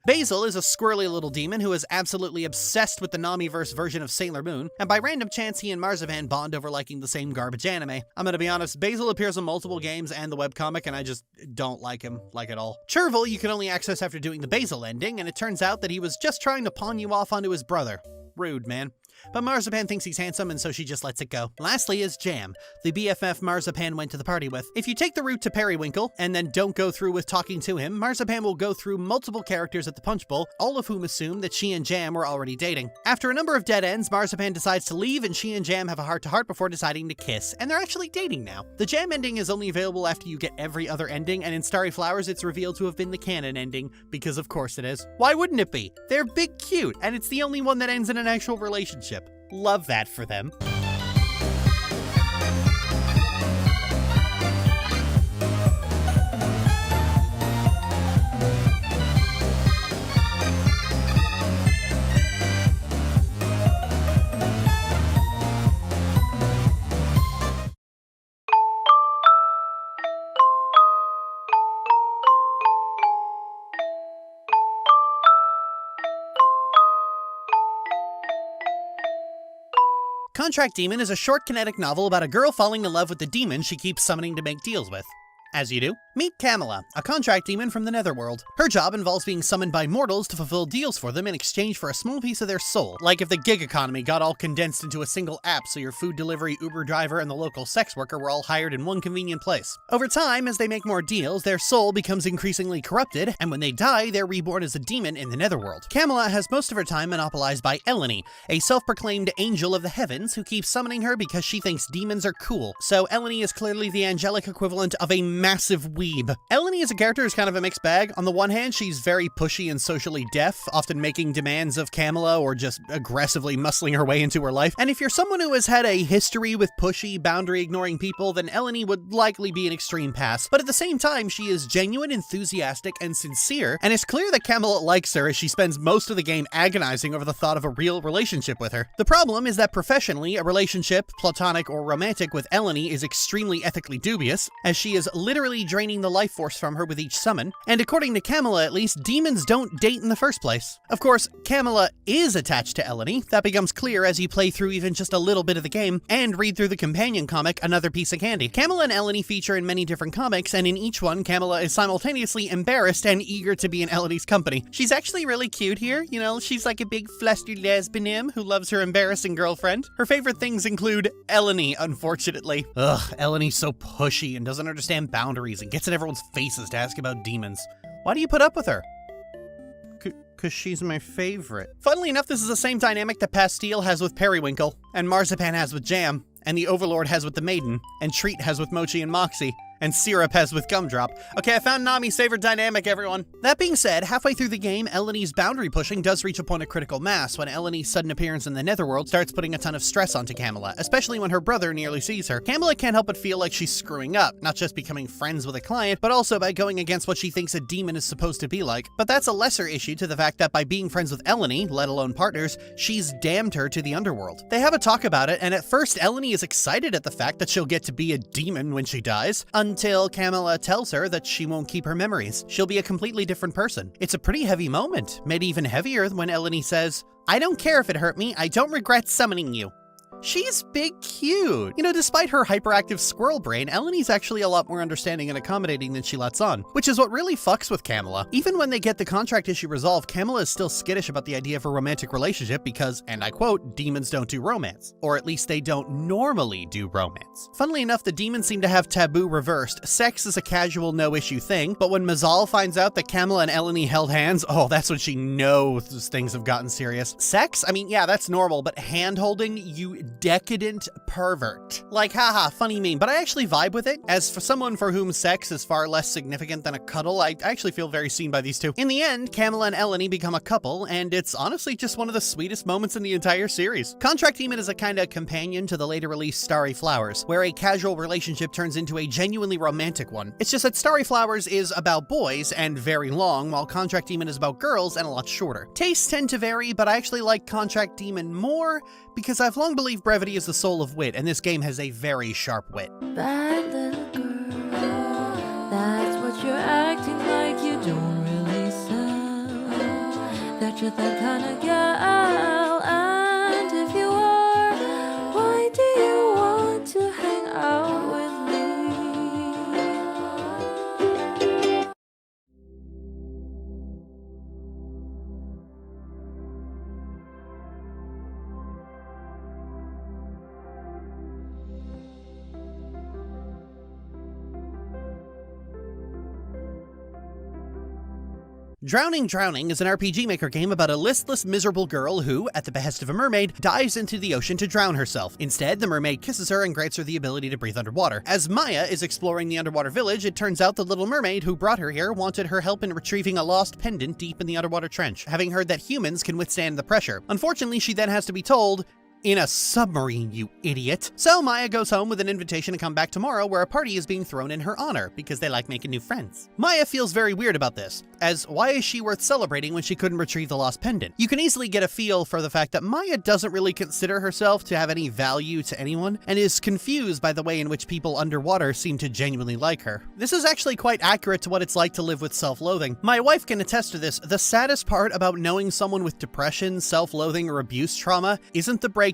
Basil is a squirrely little demon who is absolutely obsessed with the Namiverse version of Sailor Moon, and by random chance he and Marzipan bond over liking the same garbage anime. I'm gonna be honest, Basil appears in multiple games and the webcomic, and I just don't like him, like at all. Chervil you can only access after doing the Basil ending, and it turns out that he was just trying to pawn you off onto his brother. Rude, man. But Marzipan thinks he's handsome, and so she just lets it go. Lastly is Jam, the BFF Marzipan went to the party with. If you take the route to Periwinkle, and then don't go through with talking to him, Marzipan will go through multiple characters at the Punch Bowl, all of whom assume that she and Jam were already dating. After a number of dead ends, Marzipan decides to leave, and she and Jam have a heart-to-heart before deciding to kiss, and they're actually dating now. The Jam ending is only available after you get every other ending, and in Starry Flowers it's revealed to have been the canon ending, because of course it is. Why wouldn't it be? They're big cute, and it's the only one that ends in an actual relationship. Love that for them. Contract Demon is a short kinetic novel about a girl falling in love with the demon she keeps summoning to make deals with. As you do. Meet Kamala, a contract demon from the Netherworld. Her job involves being summoned by mortals to fulfill deals for them in exchange for a small piece of their soul. Like if the gig economy got all condensed into a single app so your food delivery, Uber driver, and the local sex worker were all hired in one convenient place. Over time, as they make more deals, their soul becomes increasingly corrupted, and when they die, they're reborn as a demon in the Netherworld. Kamala has most of her time monopolized by Eleni, a self-proclaimed angel of the heavens who keeps summoning her because she thinks demons are cool. So Eleni is clearly the angelic equivalent of a massive weeb. Eleni as a character is kind of a mixed bag. On the one hand, she's very pushy and socially deaf, often making demands of Kamala or just aggressively muscling her way into her life. And if you're someone who has had a history with pushy, boundary-ignoring people, then Eleni would likely be an extreme pass. But at the same time, she is genuine, enthusiastic, and sincere, and it's clear that Kamala likes her as she spends most of the game agonizing over the thought of a real relationship with her. The problem is that professionally, a relationship, platonic or romantic, with Eleni is extremely ethically dubious, as she is literally draining the life force from her with each summon, and according to Kamala at least, demons don't date in the first place. Of course, Kamala is attached to Eleni. That becomes clear as you play through even just a little bit of the game, and read through the companion comic, Another Piece of Candy. Kamala and Eleni feature in many different comics, and in each one, Kamala is simultaneously embarrassed and eager to be in Eleni's company. She's actually really cute here, you know, she's like a big flustered lesbian who loves her embarrassing girlfriend. Her favorite things include Eleni, unfortunately. Ugh, Eleni's so pushy and doesn't understand boundaries and gets in everyone's faces to ask about demons. Why do you put up with her? Cause she's my favorite. Funnily enough, this is the same dynamic that Pastille has with Periwinkle, and Marzipan has with Jam, and the Overlord has with the Maiden, and Treat has with Mochi and Moxie, and Syrup has with Gumdrop. Okay, I found Nami's favorite dynamic, everyone. That being said, halfway through the game, Eleni's boundary pushing does reach a point of critical mass when Eleni's sudden appearance in the Netherworld starts putting a ton of stress onto Kamala, especially when her brother nearly sees her. Kamala can't help but feel like she's screwing up, not just becoming friends with a client, but also by going against what she thinks a demon is supposed to be like. But that's a lesser issue to the fact that by being friends with Eleni, let alone partners, she's damned her to the underworld. They have a talk about it, and at first Eleni is excited at the fact that she'll get to be a demon when she dies, until Kamala tells her that she won't keep her memories. She'll be a completely different person. It's a pretty heavy moment, made even heavier when Eleni says, "I don't care if it hurt me, I don't regret summoning you." She's big cute. You know, despite her hyperactive squirrel brain, Eleni's actually a lot more understanding and accommodating than she lets on, which is what really fucks with Kamala. Even when they get the contract issue resolved, Kamala is still skittish about the idea of a romantic relationship because, and I quote, demons don't do romance. Or at least they don't normally do romance. Funnily enough, the demons seem to have taboo reversed. Sex is a casual, no-issue thing, but when Mazal finds out that Kamala and Eleni held hands, oh, that's when she knows things have gotten serious. Sex? I mean, yeah, that's normal, but hand-holding, you decadent pervert. Like, haha, funny meme, but I actually vibe with it. As for someone for whom sex is far less significant than a cuddle, I actually feel very seen by these two. In the end, Kamala and Eleni become a couple, and it's honestly just one of the sweetest moments in the entire series. Contract Demon is a kind of companion to the later released Starry Flowers, where a casual relationship turns into a genuinely romantic one. It's just that Starry Flowers is about boys and very long, while Contract Demon is about girls and a lot shorter. Tastes tend to vary, but I actually like Contract Demon more because I've long believed brevity is the soul of wit, and this game has a very sharp wit.
Bad little girl, that's what you're acting like. You don't really sound that you're that kind of girl. And if you are, why do you want to hang out with me?
Drowning is an RPG Maker game about a listless, miserable girl who, at the behest of a mermaid, dives into the ocean to drown herself. Instead, the mermaid kisses her and grants her the ability to breathe underwater. As Maya is exploring the underwater village, it turns out the little mermaid who brought her here wanted her help in retrieving a lost pendant deep in the underwater trench, having heard that humans can withstand the pressure. Unfortunately, she then has to be told, "In a submarine, you idiot." So Maya goes home with an invitation to come back tomorrow where a party is being thrown in her honor because they like making new friends. Maya feels very weird about this, as why is she worth celebrating when she couldn't retrieve the lost pendant? You can easily get a feel for the fact that Maya doesn't really consider herself to have any value to anyone and is confused by the way in which people underwater seem to genuinely like her. This is actually quite accurate to what it's like to live with self-loathing. My wife can attest to this. The saddest part about knowing someone with depression, self-loathing, or abuse trauma isn't the breakdowns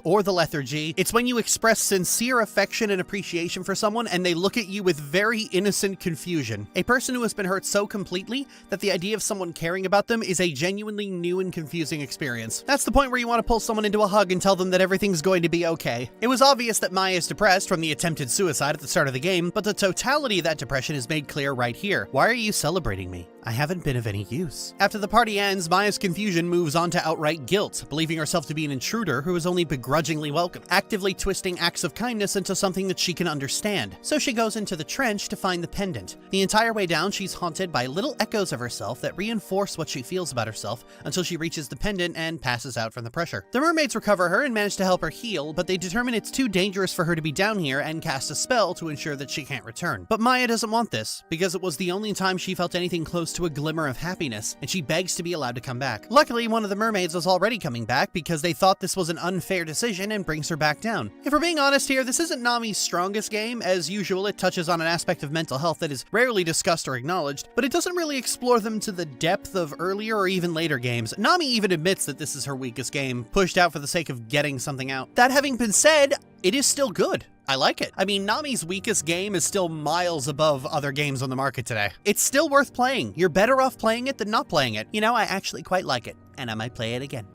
or the lethargy. It's when you express sincere affection and appreciation for someone and they look at you with very innocent confusion. A person who has been hurt so completely that the idea of someone caring about them is a genuinely new and confusing experience. That's the point where you want to pull someone into a hug and tell them that everything's going to be okay. It was obvious that Maya is depressed from the attempted suicide at the start of the game, but the totality of that depression is made clear right here. Why are you celebrating me? I haven't been of any use. After the party ends, Maya's confusion moves on to outright guilt, believing herself to be an intruder who is only begrudgingly welcome, actively twisting acts of kindness into something that she can understand. So she goes into the trench to find the pendant. The entire way down, she's haunted by little echoes of herself that reinforce what she feels about herself until she reaches the pendant and passes out from the pressure. The mermaids recover her and manage to help her heal, but they determine it's too dangerous for her to be down here and cast a spell to ensure that she can't return. But Maya doesn't want this, because it was the only time she felt anything close to a glimmer of happiness, and she begs to be allowed to come back. Luckily, one of the mermaids was already coming back because they thought this was an unfair decision and brings her back down. If we're being honest here, this isn't Nami's strongest game. As usual, it touches on an aspect of mental health that is rarely discussed or acknowledged, but it doesn't really explore them to the depth of earlier or even later games. Nami even admits that this is her weakest game, pushed out for the sake of getting something out. That having been said, it is still good. I like it. I mean, Nami's weakest game is still miles above other games on the market today. It's still worth playing. You're better off playing it than not playing it. You know, I actually quite like it, and I might play it again.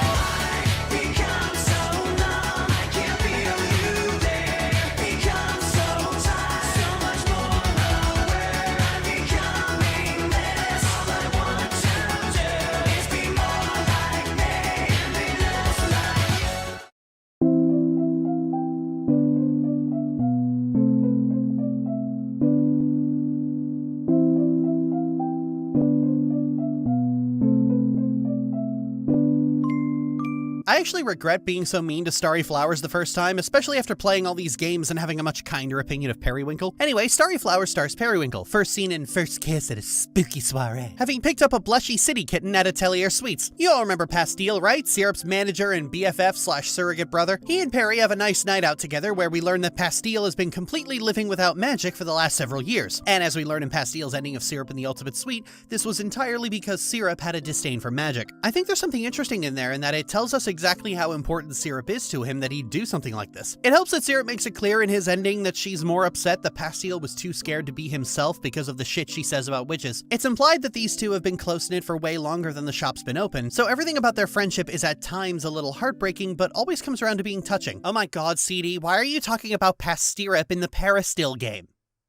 I actually regret being so mean to Starry Flowers the first time, especially after playing all these games and having a much kinder opinion of Periwinkle. Anyway, Starry Flowers stars Periwinkle, first seen in First Kiss at a spooky soiree, having picked up a blushy city kitten at Atelier Suites. You all remember Pastille, right? Syrup's manager and BFF/surrogate brother. He and Perry have a nice night out together where we learn that Pastille has been completely living without magic for the last several years. And as we learn in Pastille's ending of Syrup in the Ultimate Suite, this was entirely because Syrup had a disdain for magic. I think there's something interesting in there in that it tells us exactly how important Syrup is to him that he'd do something like this. It helps that Syrup makes it clear in his ending that she's more upset that Pastille was too scared to be himself because of the shit she says about witches. It's implied that these two have been close-knit for way longer than the shop's been open, so everything about their friendship is at times a little heartbreaking, but always comes around to being touching. Oh my god, CD, why are you talking about Pastirup in the Parastille game?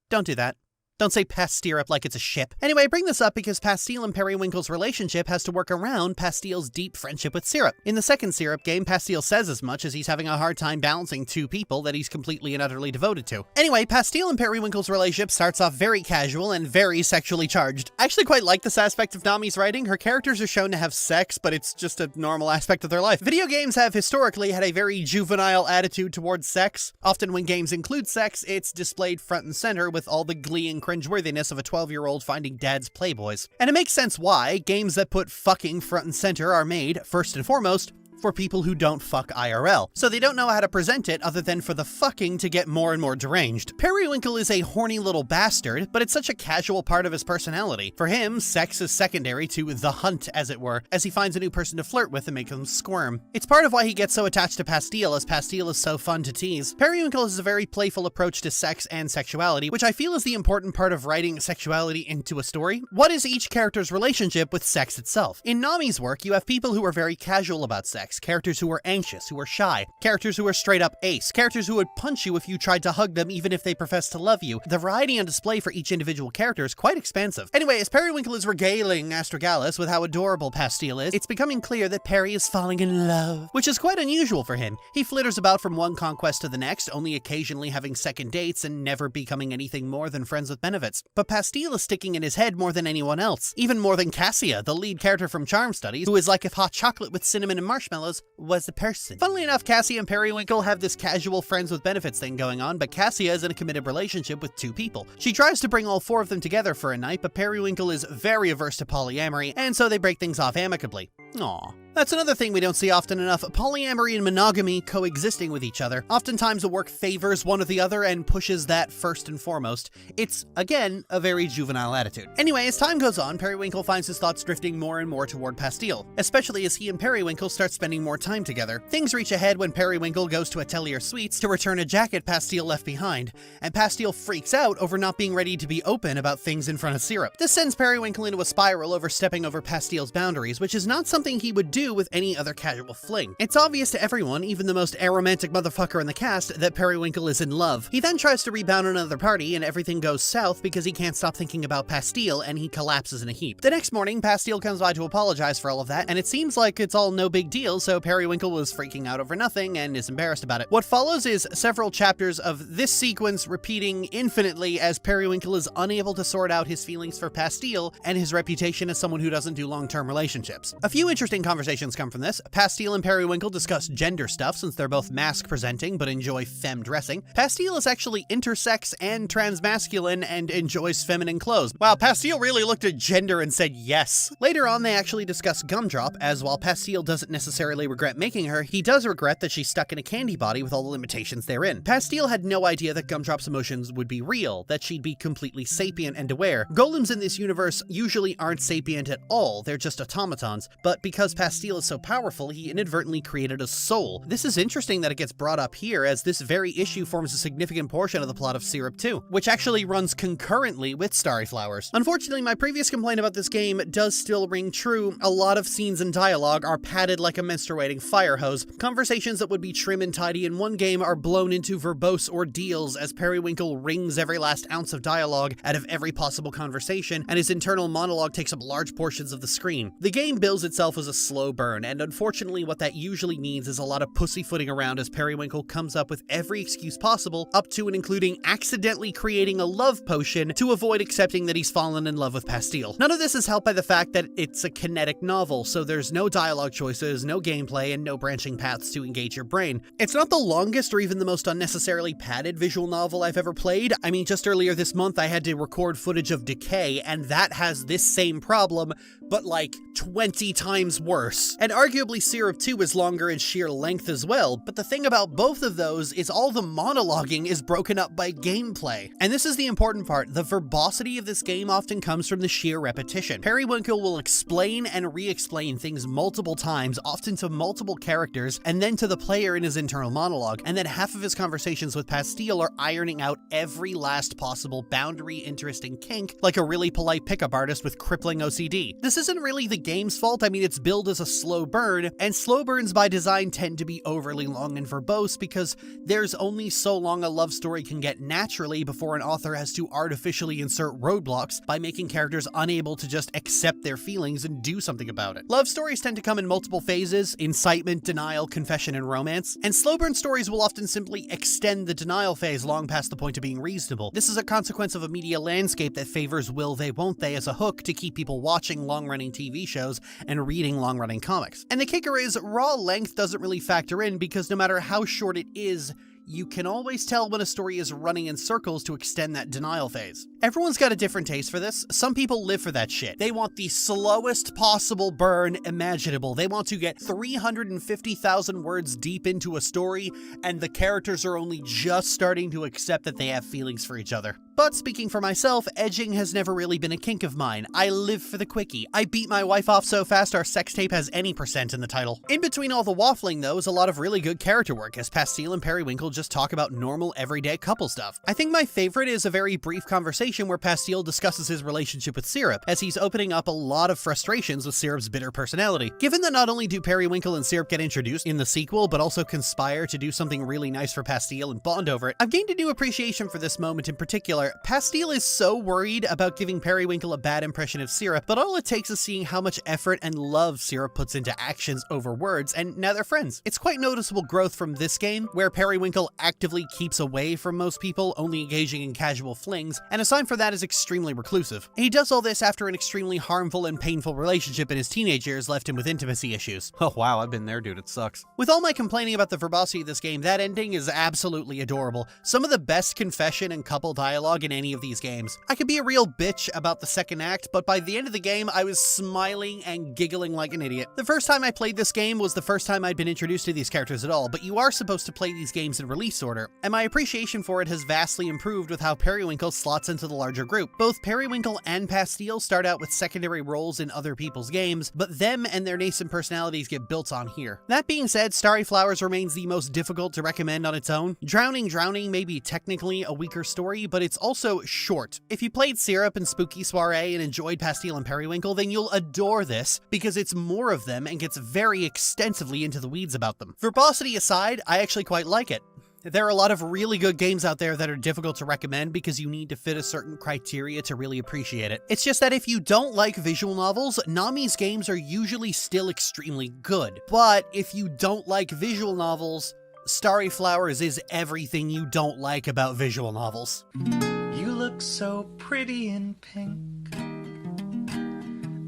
Don't do that. Don't say Pastirup like it's a ship. Anyway, I bring this up because Pastille and Periwinkle's relationship has to work around Pastille's deep friendship with Syrup. In the second Syrup game, Pastille says as much as he's having a hard time balancing two people that he's completely and utterly devoted to. Anyway, Pastille and Periwinkle's relationship starts off very casual and very sexually charged. I actually quite like this aspect of Nami's writing. Her characters are shown to have sex, but it's just a normal aspect of their life. Video games have historically had a very juvenile attitude towards sex. Often when games include sex, it's displayed front and center with all the glee and cringeworthiness of a 12-year-old finding dad's Playboys. And it makes sense why games that put fucking front and center are made, first and foremost, for people who don't fuck IRL, so they don't know how to present it other than for the fucking to get more and more deranged. Periwinkle is a horny little bastard, but it's such a casual part of his personality. For him, sex is secondary to the hunt, as it were, as he finds a new person to flirt with and make them squirm. It's part of why he gets so attached to Pastille, as Pastille is so fun to tease. Periwinkle has a very playful approach to sex and sexuality, which I feel is the important part of writing sexuality into a story. What is each character's relationship with sex itself? In Nami's work, you have people who are very casual about sex, characters who are anxious, who are shy, characters who are straight up ace, characters who would punch you if you tried to hug them even if they profess to love you. The variety on display for each individual character is quite expansive. Anyway, as Periwinkle is regaling Astragalus with how adorable Pastille is, it's becoming clear that Perry is falling in love, which is quite unusual for him. He flitters about from one conquest to the next, only occasionally having second dates and never becoming anything more than friends with benefits. But Pastille is sticking in his head more than anyone else, even more than Cassia, the lead character from Charm Studies, who is like if hot chocolate with cinnamon and marshmallows was a person. Funnily enough, Cassia and Periwinkle have this casual friends with benefits thing going on, but Cassia is in a committed relationship with two people. She tries to bring all four of them together for a night, but Periwinkle is very averse to polyamory, and so they break things off amicably. Aww. That's another thing we don't see often enough, polyamory and monogamy coexisting with each other. Oftentimes the work favors one or the other and pushes that first and foremost. It's, again, a very juvenile attitude. Anyway, as time goes on, Periwinkle finds his thoughts drifting more and more toward Pastille, especially as he and Periwinkle start spending more time together. Things reach a head when Periwinkle goes to Atelier Suites to return a jacket Pastille left behind, and Pastille freaks out over not being ready to be open about things in front of Syrup. This sends Periwinkle into a spiral over stepping over Pastille's boundaries, which is not something he would do with any other casual fling. It's obvious to everyone, even the most aromantic motherfucker in the cast, that Periwinkle is in love. He then tries to rebound another party and everything goes south because he can't stop thinking about Pastille and he collapses in a heap. The next morning, Pastille comes by to apologize for all of that, and it seems like it's all no big deal, so Periwinkle was freaking out over nothing and is embarrassed about it. What follows is several chapters of this sequence repeating infinitely as Periwinkle is unable to sort out his feelings for Pastille and his reputation as someone who doesn't do long-term relationships. A few interesting conversations come from this. Pastille and Periwinkle discuss gender stuff since they're both mask-presenting but enjoy femme dressing. Pastille is actually intersex and transmasculine and enjoys feminine clothes. Wow, Pastille really looked at gender and said yes. Later on, they actually discuss Gumdrop, as while Pastille doesn't necessarily regret making her, he does regret that she's stuck in a candy body with all the limitations therein. Pastille had no idea that Gumdrop's emotions would be real, that she'd be completely sapient and aware. Golems in this universe usually aren't sapient at all, they're just automatons, but because Pastille is so powerful, he inadvertently created a soul. This is interesting that it gets brought up here, as this very issue forms a significant portion of the plot of Syrup 2, which actually runs concurrently with Starry Flowers. Unfortunately, my previous complaint about this game does still ring true. A lot of scenes and dialogue are padded like a menstruating fire hose. Conversations that would be trim and tidy in one game are blown into verbose ordeals as Periwinkle wrings every last ounce of dialogue out of every possible conversation, and his internal monologue takes up large portions of the screen. The game bills itself itself is a slow burn, and unfortunately what that usually means is a lot of pussyfooting around as Periwinkle comes up with every excuse possible, up to and including accidentally creating a love potion to avoid accepting that he's fallen in love with Pastille. None of this is helped by the fact that it's a kinetic novel, so there's no dialogue choices, no gameplay, and no branching paths to engage your brain. It's not the longest or even the most unnecessarily padded visual novel I've ever played. I mean, just earlier this month I had to record footage of Decay, and that has this same problem, but like 20 times worse. And arguably Syrup 2 is longer in sheer length as well, but the thing about both of those is all the monologuing is broken up by gameplay. And this is the important part, the verbosity of this game often comes from the sheer repetition. Periwinkle will explain and re-explain things multiple times, often to multiple characters, and then to the player in his internal monologue, and then half of his conversations with Pastille are ironing out every last possible boundary, interest, and kink, like a really polite pickup artist with crippling OCD. This isn't really the game's fault. I mean, it's billed as a slow burn, and slow burns by design tend to be overly long and verbose because there's only so long a love story can get naturally before an author has to artificially insert roadblocks by making characters unable to just accept their feelings and do something about it. Love stories tend to come in multiple phases: incitement, denial, confession, and romance, and slow burn stories will often simply extend the denial phase long past the point of being reasonable. This is a consequence of a media landscape that favors will they won't they as a hook to keep people watching long-running TV shows and reading long-running comics. And the kicker is, raw length doesn't really factor in because no matter how short it is, you can always tell when a story is running in circles to extend that denial phase. Everyone's got a different taste for this. Some people live for that shit. They want the slowest possible burn imaginable. They want to get 350,000 words deep into a story, and the characters are only just starting to accept that they have feelings for each other. But speaking for myself, edging has never really been a kink of mine. I live for the quickie. I beat my wife off so fast our sex tape has any % in the title. In between all the waffling though is a lot of really good character work as Pastille and Periwinkle just talk about normal everyday couple stuff. I think my favorite is a very brief conversation where Pastille discusses his relationship with Syrup, as he's opening up a lot of frustrations with Syrup's bitter personality. Given that not only do Periwinkle and Syrup get introduced in the sequel, but also conspire to do something really nice for Pastille and bond over it, I've gained a new appreciation for this moment in particular. Pastille is so worried about giving Periwinkle a bad impression of Syrup, but all it takes is seeing how much effort and love Syrup puts into actions over words, and now they're friends. It's quite noticeable growth from this game, where Periwinkle actively keeps away from most people, only engaging in casual flings, and a sign for that is extremely reclusive. He does all this after an extremely harmful and painful relationship in his teenage years left him with intimacy issues. Oh wow, I've been there, dude, it sucks. With all my complaining about the verbosity of this game, that ending is absolutely adorable. Some of the best confession and couple dialogue in any of these games. I could be a real bitch about the second act, but by the end of the game, I was smiling and giggling like an idiot. The first time I played this game was the first time I'd been introduced to these characters at all, but you are supposed to play these games in release order, and my appreciation for it has vastly improved with how Periwinkle slots into the larger group. Both Periwinkle and Pastille start out with secondary roles in other people's games, but them and their nascent personalities get built on here. That being said, Starry Flowers remains the most difficult to recommend on its own. Drowning may be technically a weaker story, but it's also short. If you played Syrup and Spooky Soiree and enjoyed Pastille and Periwinkle, then you'll adore this, because it's more of them and gets very extensively into the weeds about them. Verbosity aside, I actually quite like it. There are a lot of really good games out there that are difficult to recommend because you need to fit a certain criteria to really appreciate it. It's just that if you don't like visual novels, Nami's games are usually still extremely good. But if you don't like visual novels, Starry Flowers is everything you don't like about visual novels.
You look so pretty in pink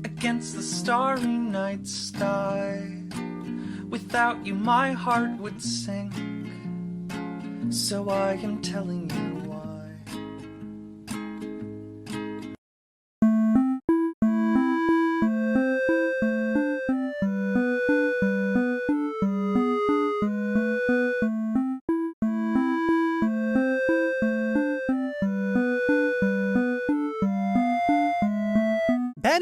against the starry night sky. Without you my heart would sink, so I am telling you why.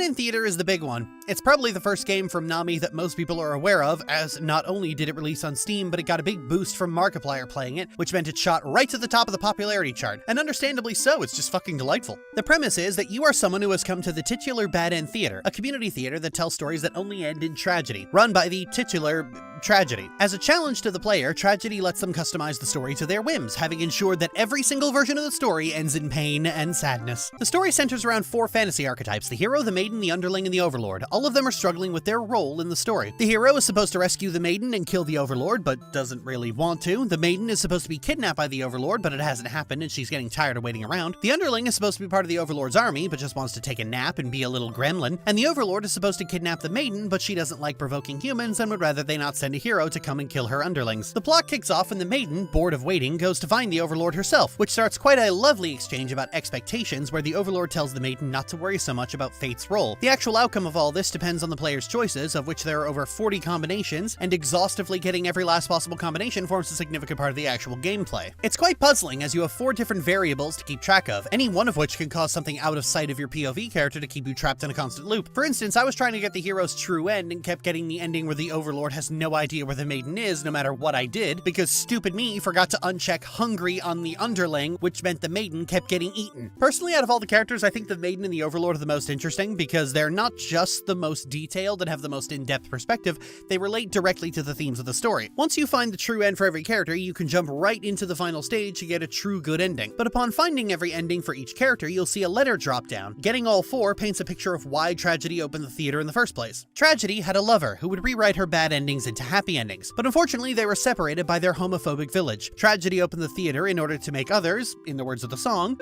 End Teater is the big one. It's probably the first game from Nami that most people are aware of, as not only did it release on Steam, but it got a big boost from Markiplier playing it, which meant it shot right to the top of the popularity chart. And understandably so, it's just fucking delightful. The premise is that you are someone who has come to the titular Bad End Theater, a community theater that tells stories that only end in tragedy, run by the titular Tragedy. As a challenge to the player, Tragedy lets them customize the story to their whims, having ensured that every single version of the story ends in pain and sadness. The story centers around 4 fantasy archetypes: the hero, the maiden, the underling, and the overlord. All of them are struggling with their role in the story. The hero is supposed to rescue the maiden and kill the overlord, but doesn't really want to. The maiden is supposed to be kidnapped by the overlord, but it hasn't happened and she's getting tired of waiting around. The underling is supposed to be part of the overlord's army, but just wants to take a nap and be a little gremlin. And the overlord is supposed to kidnap the maiden, but she doesn't like provoking humans and would rather they not send a hero to come and kill her underlings. The plot kicks off when the maiden, bored of waiting, goes to find the overlord herself, which starts quite a lovely exchange about expectations where the overlord tells the maiden not to worry so much about fate's role. The actual outcome of all this depends on the player's choices, of which there are over 40 combinations, and exhaustively getting every last possible combination forms a significant part of the actual gameplay. It's quite puzzling as you have 4 different variables to keep track of, any one of which can cause something out of sight of your POV character to keep you trapped in a constant loop. For instance, I was trying to get the hero's true end and kept getting the ending where the overlord has no idea where the maiden is no matter what I did, because stupid me forgot to uncheck hungry on the underling, which meant the maiden kept getting eaten. Personally, out of all the characters, I think the maiden and the overlord are the most interesting because they're not just the most detailed and have the most in-depth perspective, they relate directly to the themes of the story. Once you find the true end for every character, you can jump right into the final stage to get a true good ending. But upon finding every ending for each character, you'll see a letter drop down. Getting all 4 paints a picture of why Tragedy opened the theater in the first place. Tragedy had a lover who would rewrite her bad endings into happy endings, but unfortunately they were separated by their homophobic village. Tragedy opened the theater in order to make others, in the words of the song,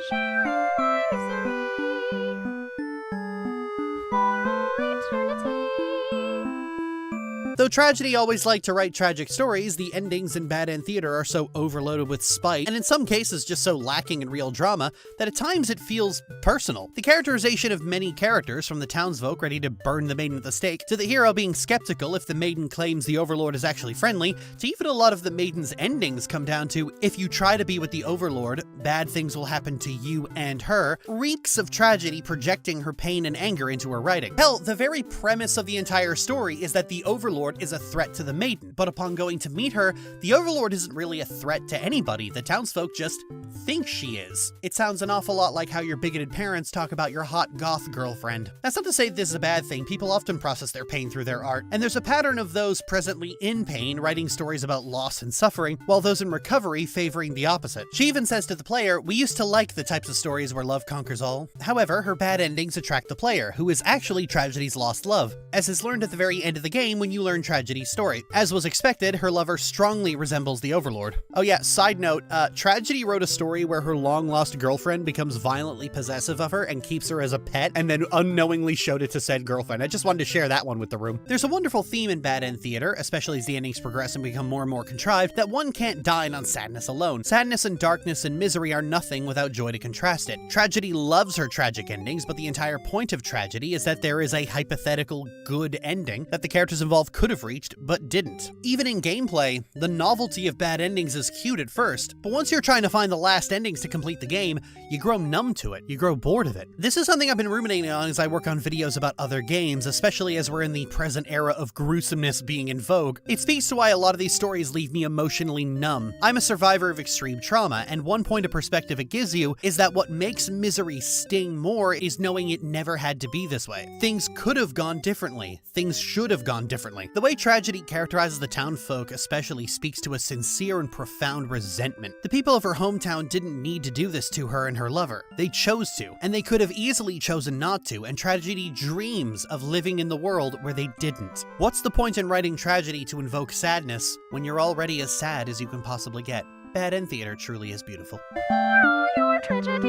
though Tragedy always liked to write tragic stories, the endings in Bad End Theater are so overloaded with spite, and in some cases just so lacking in real drama, that at times it feels personal. The characterization of many characters, from the townsfolk ready to burn the maiden at the stake, to the hero being skeptical if the maiden claims the overlord is actually friendly, to even a lot of the maiden's endings come down to, if you try to be with the overlord, bad things will happen to you and her, reeks of Tragedy projecting her pain and anger into her writing. Hell, the very premise of the entire story is that the overlord is a threat to the maiden, but upon going to meet her, the overlord isn't really a threat to anybody. The townsfolk just think she is. It sounds an awful lot like how your bigoted parents talk about your hot goth girlfriend. That's not to say this is a bad thing. People often process their pain through their art, and there's a pattern of those presently in pain writing stories about loss and suffering, while those in recovery favoring the opposite. She even says to the player, "We used to like the types of stories where love conquers all." However, her bad endings attract the player, who is actually Tragedy's lost love, as is learned at the very end of the game when you learn Tragedy's story. As was expected, her lover strongly resembles the overlord. Oh yeah, side note, Tragedy wrote a story where her long-lost girlfriend becomes violently possessive of her and keeps her as a pet, and then unknowingly showed it to said girlfriend. I just wanted to share that one with the room. There's a wonderful theme in Bad End Theater, especially as the endings progress and become more and more contrived, that one can't dine on sadness alone. Sadness and darkness and misery are nothing without joy to contrast it. Tragedy loves her tragic endings, but the entire point of Tragedy is that there is a hypothetical good ending that the characters involved could have reached, but didn't. Even in gameplay, the novelty of bad endings is cute at first, but once you're trying to find the last endings to complete the game, you grow numb to it, you grow bored of it. This is something I've been ruminating on as I work on videos about other games, especially as we're in the present era of gruesomeness being in vogue. It speaks to why a lot of these stories leave me emotionally numb. I'm a survivor of extreme trauma, and one point of perspective it gives you is that what makes misery sting more is knowing it never had to be this way. Things could have gone differently. Things should have gone differently. The way Tragedy characterizes the townfolk especially speaks to a sincere and profound resentment. The people of her hometown didn't need to do this to her and her lover. They chose to, and they could have easily chosen not to, and Tragedy dreams of living in the world where they didn't. What's the point in writing Tragedy to invoke sadness when you're already as sad as you can possibly get? Bad End Theater truly is beautiful.
All your tragedies,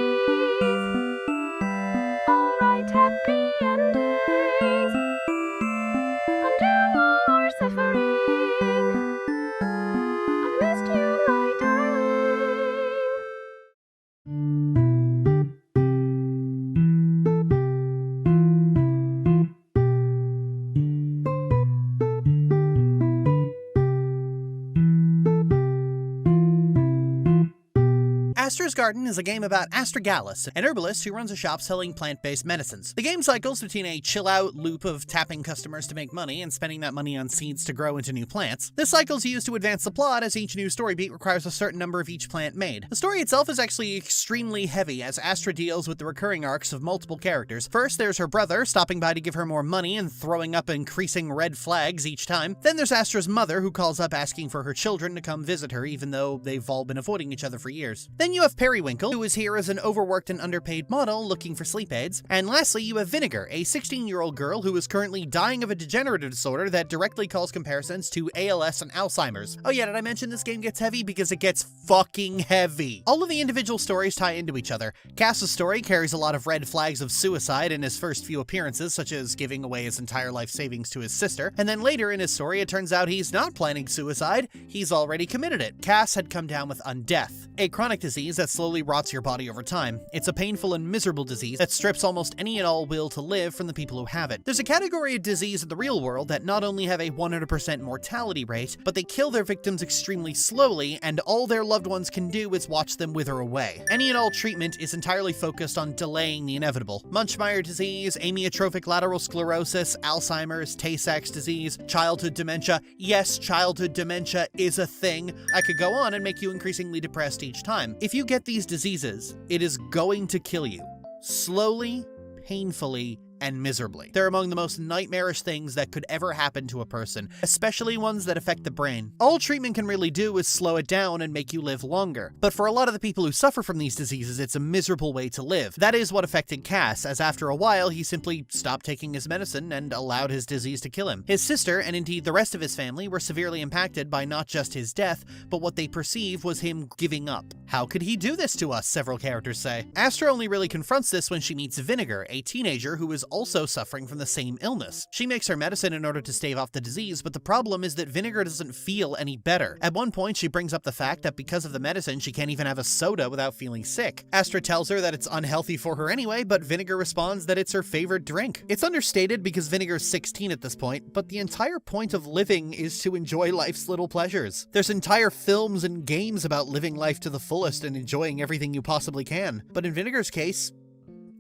all right, happy endings. Undo all our suffering. I missed you, my darling.
Astra's Garden is a game about Astra Gallus, an herbalist who runs a shop selling plant-based medicines. The game cycles between a chill-out loop of tapping customers to make money and spending that money on seeds to grow into new plants. This cycle's used to advance the plot, as each new story beat requires a certain number of each plant made. The story itself is actually extremely heavy, as Astra deals with the recurring arcs of multiple characters. First, there's her brother, stopping by to give her more money and throwing up increasing red flags each time. Then there's Astra's mother, who calls up asking for her children to come visit her, even though they've all been avoiding each other for years. Then you have Periwinkle, who is here as an overworked and underpaid model looking for sleep aids. And lastly, you have Vinegar, a 16-year-old girl who is currently dying of a degenerative disorder that directly calls comparisons to ALS and Alzheimer's. Oh yeah, did I mention this game gets heavy? Because it gets fucking heavy. All of the individual stories tie into each other. Cass's story carries a lot of red flags of suicide in his first few appearances, such as giving away his entire life savings to his sister, and then later in his story it turns out he's not planning suicide, he's already committed it. Cass had come down with undeath, a chronic disease that slowly rots your body over time. It's a painful and miserable disease that strips almost any and all will to live from the people who have it. There's a category of disease in the real world that not only have a 100% mortality rate, but they kill their victims extremely slowly, and all their loved ones can do is watch them wither away. Any and all treatment is entirely focused on delaying the inevitable. Munchmeyer disease, amyotrophic lateral sclerosis, Alzheimer's, Tay-Sachs disease, childhood dementia. Yes, childhood dementia is a thing. I could go on and make you increasingly depressed each time. If you get these diseases, it is going to kill you. Slowly, painfully, and miserably. They're among the most nightmarish things that could ever happen to a person, especially ones that affect the brain. All treatment can really do is slow it down and make you live longer. But for a lot of the people who suffer from these diseases, it's a miserable way to live. That is what affected Cass, as after a while, he simply stopped taking his medicine and allowed his disease to kill him. His sister, and indeed the rest of his family, were severely impacted by not just his death, but what they perceive was him giving up. How could he do this to us, several characters say. Astra only really confronts this when she meets Vinegar, a teenager who is also suffering from the same illness. She makes her medicine in order to stave off the disease, but the problem is that Vinegar doesn't feel any better. At one point, she brings up the fact that because of the medicine, she can't even have a soda without feeling sick. Astra tells her that it's unhealthy for her anyway, but Vinegar responds that it's her favorite drink. It's understated because Vinegar's 16 at this point, but the entire point of living is to enjoy life's little pleasures. There's entire films and games about living life to the fullest and enjoying everything you possibly can. But in Vinegar's case,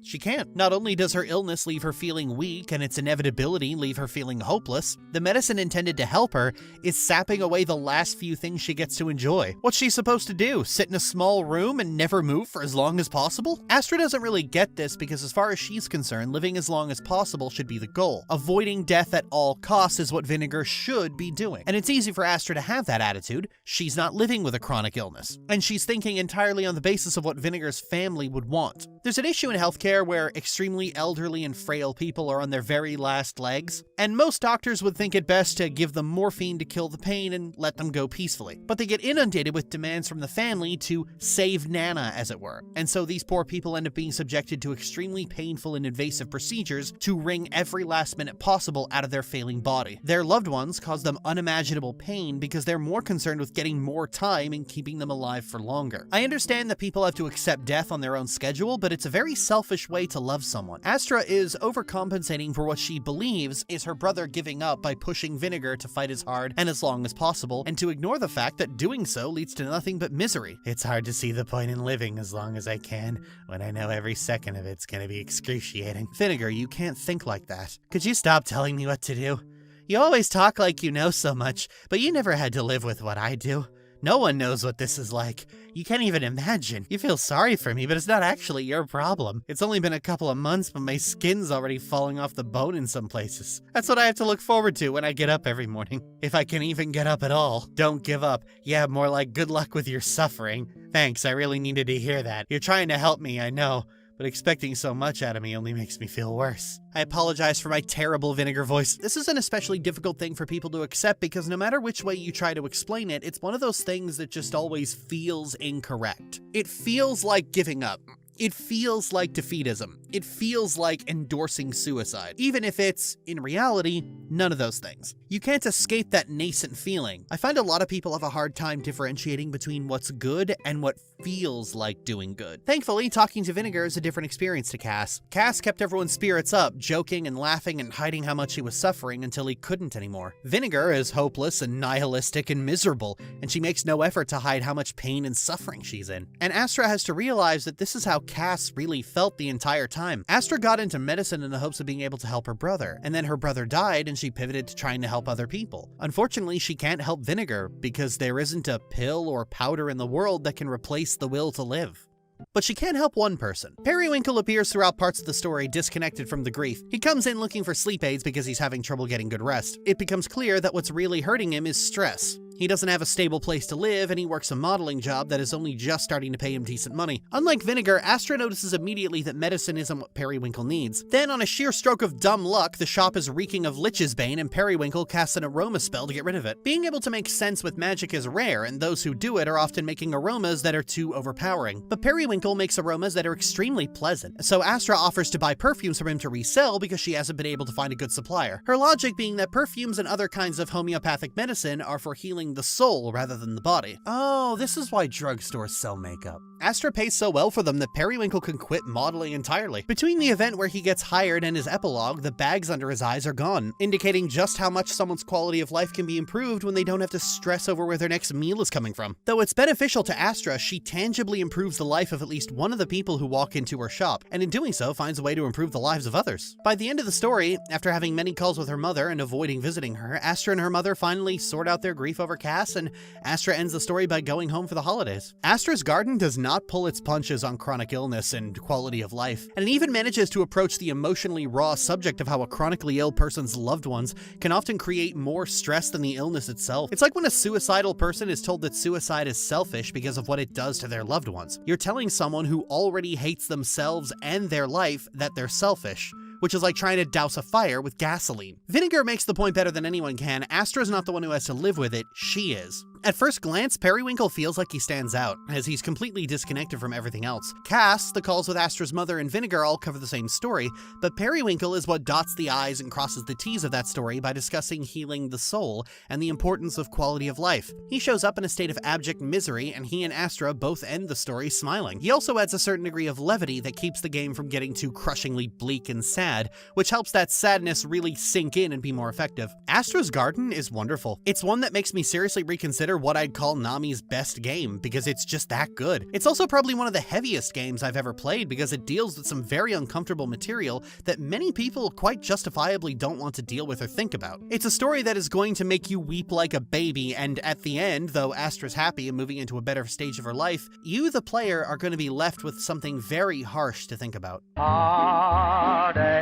she can't. Not only does her illness leave her feeling weak and its inevitability leave her feeling hopeless, the medicine intended to help her is sapping away the last few things she gets to enjoy. What's she supposed to do? Sit in a small room and never move for as long as possible? Astra doesn't really get this because as far as she's concerned, living as long as possible should be the goal. Avoiding death at all costs is what Vinegar should be doing. And it's easy for Astra to have that attitude. She's not living with a chronic illness. And she's thinking entirely on the basis of what Vinegar's family would want. There's an issue in healthcare where extremely elderly and frail people are on their very last legs, and most doctors would think it best to give them morphine to kill the pain and let them go peacefully. But they get inundated with demands from the family to save Nana, as it were, and so these poor people end up being subjected to extremely painful and invasive procedures to wring every last minute possible out of their failing body. Their loved ones cause them unimaginable pain because they're more concerned with getting more time and keeping them alive for longer. I understand that people have to accept death on their own schedule, but it's a very selfish way to love someone. Astra is overcompensating for what she believes is her brother giving up by pushing Vinegar to fight as hard and as long as possible, and to ignore the fact that doing so leads to nothing but misery. It's hard to see the point in living as long as I can, when I know every second of it's gonna be excruciating. Vinegar, you can't think like that. Could you stop telling me what to do? You always talk like you know so much, but you never had to live with what I do. No one knows what this is like. You can't even imagine. You feel sorry for me, but it's not actually your problem. It's only been a couple of months, but my skin's already falling off the bone in some places. That's what I have to look forward to when I get up every morning. If I can even get up at all. Don't give up. Yeah, more like good luck with your suffering. Thanks, I really needed to hear that. You're trying to help me, I know, but expecting so much out of me only makes me feel worse. I apologize for my terrible Vinegar voice. This is an especially difficult thing for people to accept because no matter which way you try to explain it, it's one of those things that just always feels incorrect. It feels like giving up. It feels like defeatism. it feels like endorsing suicide, even if it's, in reality, none of those things. You can't escape that nascent feeling. I find a lot of people have a hard time differentiating between what's good and what feels like doing good. Thankfully, talking to Vinegar is a different experience to Cass. Cass kept everyone's spirits up, joking and laughing and hiding how much he was suffering until he couldn't anymore. Vinegar is hopeless and nihilistic and miserable, and she makes no effort to hide how much pain and suffering she's in. And Astra has to realize that this is how Cass really felt the entire time. Astra got into medicine in the hopes of being able to help her brother, and then her brother died and she pivoted to trying to help other people. Unfortunately, she can't help Vinegar because there isn't a pill or powder in the world that can replace the will to live. But she can help one person. Periwinkle appears throughout parts of the story disconnected from the grief. He comes in looking for sleep aids because he's having trouble getting good rest. It becomes clear that what's really hurting him is stress. He doesn't have a stable place to live, and he works a modeling job that is only just starting to pay him decent money. Unlike Vinegar, Astra notices immediately that medicine isn't what Periwinkle needs. Then, on a sheer stroke of dumb luck, the shop is reeking of Lich's Bane, and Periwinkle casts an aroma spell to get rid of it. Being able to make sense with magic is rare, and those who do it are often making aromas that are too overpowering. But Periwinkle makes aromas that are extremely pleasant, so Astra offers to buy perfumes from him to resell because she hasn't been able to find a good supplier. Her logic being that perfumes and other kinds of homeopathic medicine are for healing the soul rather than the body. Oh, this is why drugstores sell makeup. Astra pays so well for them that Periwinkle can quit modeling entirely. Between the event where he gets hired and his epilogue, the bags under his eyes are gone, indicating just how much someone's quality of life can be improved when they don't have to stress over where their next meal is coming from. Though it's beneficial to Astra, she tangibly improves the life of at least one of the people who walk into her shop, and in doing so finds a way to improve the lives of others. By the end of the story, after having many calls with her mother and avoiding visiting her, Astra and her mother finally sort out their grief over Cass, and Astra ends the story by going home for the holidays. Astra's garden does not pull its punches on chronic illness and quality of life, and it even manages to approach the emotionally raw subject of how a chronically ill person's loved ones can often create more stress than the illness itself. It's like when a suicidal person is told that suicide is selfish because of what it does to their loved ones. You're telling someone who already hates themselves and their life that they're selfish, which is like trying to douse a fire with gasoline. Vinegar makes the point better than anyone can. Astra's not the one who has to live with it, she is. At first glance, Periwinkle feels like he stands out, as he's completely disconnected from everything else. Cass, the calls with Astra's mother, and Vinegar all cover the same story, but Periwinkle is what dots the I's and crosses the T's of that story by discussing healing the soul and the importance of quality of life. He shows up in a state of abject misery, and he and Astra both end the story smiling. He also adds a certain degree of levity that keeps the game from getting too crushingly bleak and sad, which helps that sadness really sink in and be more effective. Astra's garden is wonderful. It's one that makes me seriously reconsider what I'd call Nami's best game, because it's just that good. It's also probably one of the heaviest games I've ever played because it deals with some very uncomfortable material that many people quite justifiably don't want to deal with or think about. It's a story that is going to make you weep like a baby, and at the end, though Astra's happy and moving into a better stage of her life, you, the player, are going to be left with something very harsh to think about.
Heartaches,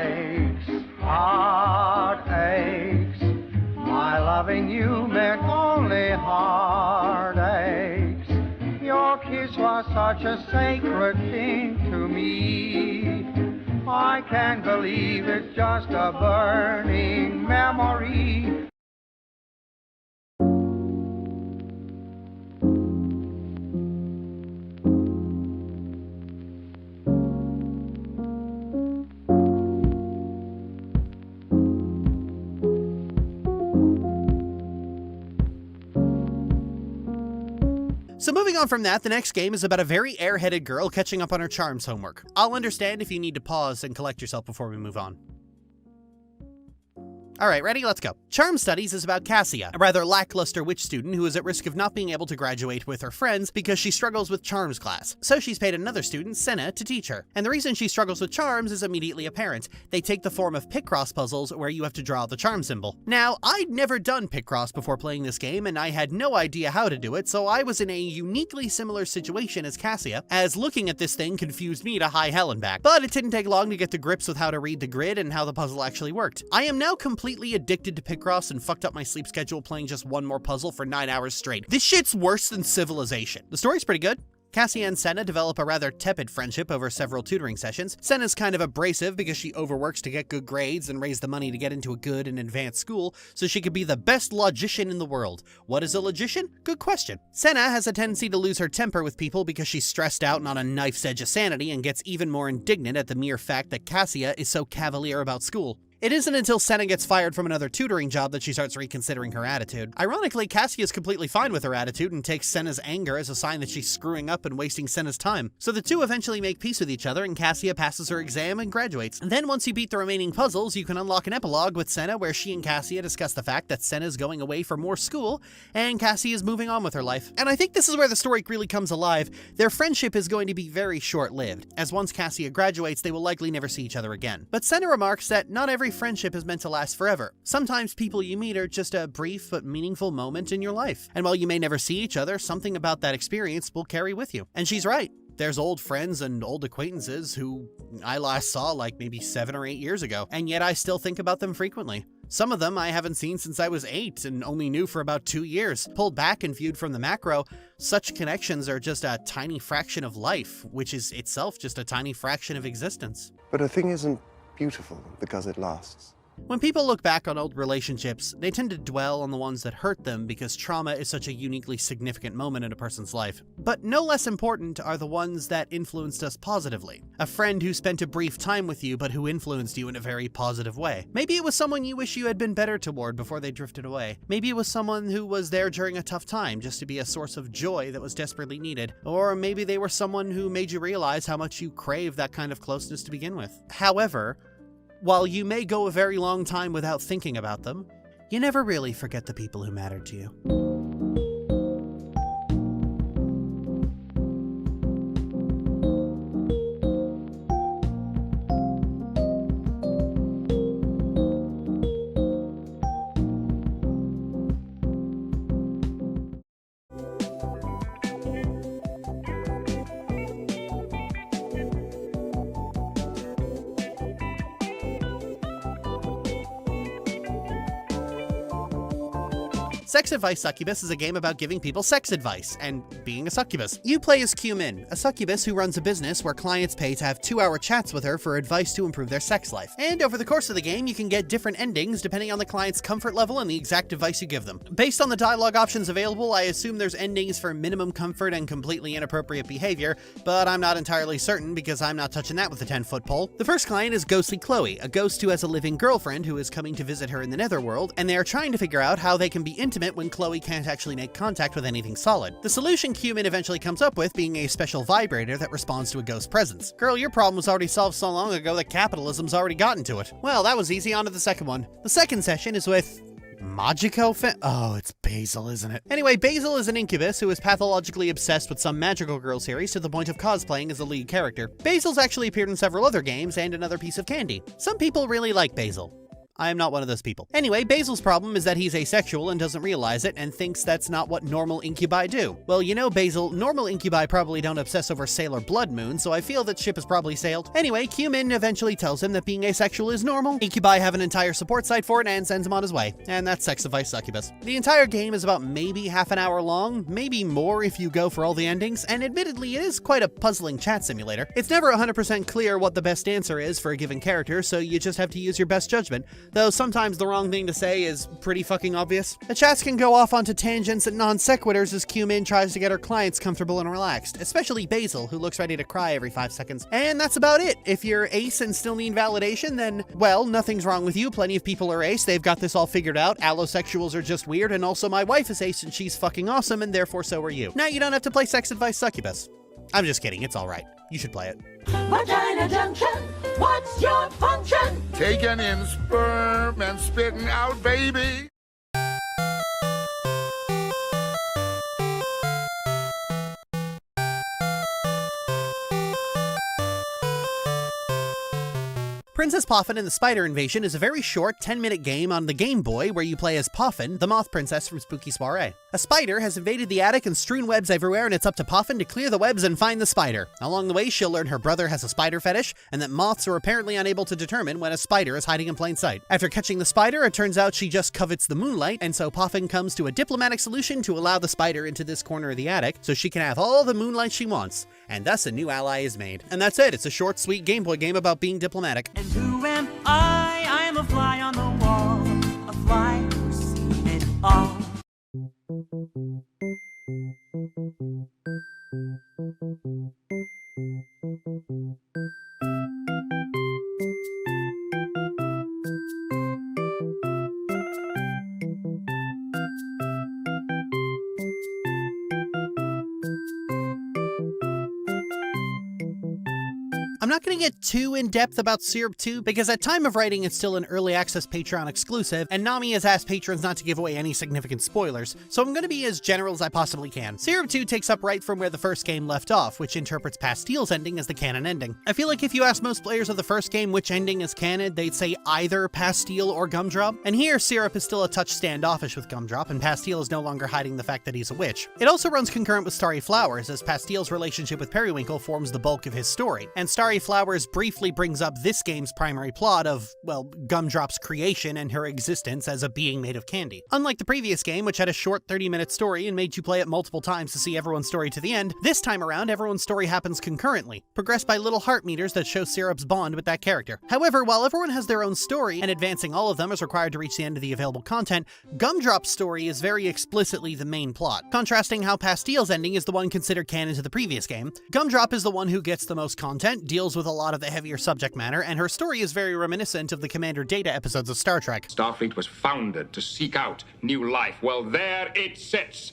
heartaches, my loving you meant only heartaches. Your kiss was such a sacred thing to me. I can't believe it's just a burning memory.
So moving on from that, the next game is about a very airheaded girl catching up on her charms homework. I'll understand if you need to pause and collect yourself before we move on. Alright, ready? Let's go. Charm Studies is about Cassia, a rather lackluster witch student who is at risk of not being able to graduate with her friends because she struggles with charms class. So she's paid another student, Senna, to teach her. And the reason she struggles with charms is immediately apparent. They take the form of Picross puzzles where you have to draw the charm symbol. Now, I'd never done Picross before playing this game, and I had no idea how to do it, so I was in a uniquely similar situation as Cassia, as looking at this thing confused me to high hell and back. But it didn't take long to get to grips with how to read the grid and how the puzzle actually worked. I am now completely addicted to Picross and fucked up my sleep schedule playing just one more puzzle for 9 hours straight. This shit's worse than Civilization. The story's pretty good. Cassia and Senna develop a rather tepid friendship over several tutoring sessions. Senna's kind of abrasive because she overworks to get good grades and raise the money to get into a good and advanced school so she could be the best logician in the world. What is a logician? Good question. Senna has a tendency to lose her temper with people because she's stressed out and on a knife's edge of sanity and gets even more indignant at the mere fact that Cassia is so cavalier about school. It isn't until Senna gets fired from another tutoring job that she starts reconsidering her attitude. Ironically, Cassia is completely fine with her attitude and takes Senna's anger as a sign that she's screwing up and wasting Senna's time. So the two eventually make peace with each other and Cassia passes her exam and graduates. And then once you beat the remaining puzzles, you can unlock an epilogue with Senna where she and Cassia discuss the fact that Senna's going away for more school and Cassia is moving on with her life. And I think this is where the story really comes alive. Their friendship is going to be very short-lived, as once Cassia graduates, they will likely never see each other again. But Senna remarks that not every friendship is meant to last forever. Sometimes people you meet are just a brief but meaningful moment in your life. And while you may never see each other, something about that experience will carry with you. And she's right. There's old friends and old acquaintances who I last saw like maybe 7 or 8 years ago, and yet I still think about them frequently. Some of them I haven't seen since I was 8 and only knew for about 2 years. Pulled back and viewed from the macro, such connections are just a tiny fraction of life, which is itself just a tiny fraction of existence.
But a thing isn't beautiful because it lasts.
When people look back on old relationships, they tend to dwell on the ones that hurt them because trauma is such a uniquely significant moment in a person's life. But no less important are the ones that influenced us positively. A friend who spent a brief time with you but who influenced you in a very positive way. Maybe it was someone you wish you had been better toward before they drifted away. Maybe it was someone who was there during a tough time just to be a source of joy that was desperately needed. Or maybe they were someone who made you realize how much you crave that kind of closeness to begin with. However, while you may go a very long time without thinking about them, you never really forget the people who mattered to you. Sex Advice Succubus is a game about giving people sex advice and being a succubus. You play as Q-Min, a succubus who runs a business where clients pay to have 2-hour chats with her for advice to improve their sex life. And over the course of the game, you can get different endings depending on the client's comfort level and the exact advice you give them. Based on the dialogue options available, I assume there's endings for minimum comfort and completely inappropriate behavior, but I'm not entirely certain because I'm not touching that with a 10-foot pole. The first client is Ghostly Chloe, a ghost who has a living girlfriend who is coming to visit her in the netherworld, and they are trying to figure out how they can be intimate when Chloe can't actually make contact with anything solid. The solution Q-Min eventually comes up with being a special vibrator that responds to a ghost presence. Girl, your problem was already solved so long ago that capitalism's already gotten to it. Well, that was easy. On to the second one. The second session is with Oh, it's Basil, isn't it? Anyway, Basil is an incubus who is pathologically obsessed with some magical girl series to the point of cosplaying as the lead character. Basil's actually appeared in several other games and another piece of candy. Some people really like Basil. I am not one of those people. Anyway, Basil's problem is that he's asexual and doesn't realize it and thinks that's not what normal incubi do. Well, you know, Basil, normal incubi probably don't obsess over Sailor Blood Moon, so I feel that ship has probably sailed. Anyway, Q-Min eventually tells him that being asexual is normal. Incubi have an entire support site for it and sends him on his way. And that's Sex Advice Succubus. The entire game is about maybe half an hour long, maybe more if you go for all the endings, and admittedly it is quite a puzzling chat simulator. It's never 100% clear what the best answer is for a given character, so you just have to use your best judgment. Though sometimes the wrong thing to say is pretty fucking obvious. The chats can go off onto tangents and non sequiturs as Q-Min tries to get her clients comfortable and relaxed, especially Basil, who looks ready to cry every 5 seconds. And that's about it. If you're ace and still need validation, then, well, nothing's wrong with you. Plenty of people are ace. They've got this all figured out. Allosexuals are just weird, and also my wife is ace and she's fucking awesome, and therefore so are you. Now you don't have to play Sex Advice Succubus. I'm just kidding. It's all right. You should play it.
Vagina Junction, what's your function?
Taking in sperm and spitting out baby.
Princess Poffin and the Spider Invasion is a very short 10-minute game on the Game Boy where you play as Poffin, the moth princess from Spooky Soiree. A spider has invaded the attic and strewn webs everywhere, and it's up to Poffin to clear the webs and find the spider. Along the way, she'll learn her brother has a spider fetish, and that moths are apparently unable to determine when a spider is hiding in plain sight. After catching the spider, it turns out she just covets the moonlight, and so Poffin comes to a diplomatic solution to allow the spider into this corner of the attic so she can have all the moonlight she wants. And thus a new ally is made. And that's it. It's a short, sweet Game Boy game about being diplomatic.
And who am I? I'm a fly on the wall, a fly who's seen it all.
I'm not going to get too in-depth about Syrup 2 because at time of writing it's still an early access Patreon exclusive, and Nami has asked patrons not to give away any significant spoilers, so I'm going to be as general as I possibly can. Syrup 2 takes up right from where the first game left off, which interprets Pastile's ending as the canon ending. I feel like if you ask most players of the first game which ending is canon, they'd say either Pastile or Gumdrop, and here Syrup is still a touch standoffish with Gumdrop, and Pastile is no longer hiding the fact that he's a witch. It also runs concurrent with Starry Flowers, as Pastile's relationship with Periwinkle forms the bulk of his story, and Starry Flowers briefly brings up this game's primary plot of, well, Gumdrop's creation and her existence as a being made of candy. Unlike the previous game, which had a short 30-minute story and made you play it multiple times to see everyone's story to the end, this time around everyone's story happens concurrently, progressed by little heart meters that show Syrup's bond with that character. However, while everyone has their own story, and advancing all of them is required to reach the end of the available content, Gumdrop's story is very explicitly the main plot. Contrasting how Pastile's ending is the one considered canon to the previous game, Gumdrop is the one who gets the most content, deals with a lot of the heavier subject matter, and her story is very reminiscent of the Commander Data episodes of Star Trek.
Starfleet was founded to seek out new life. Well, there it sits.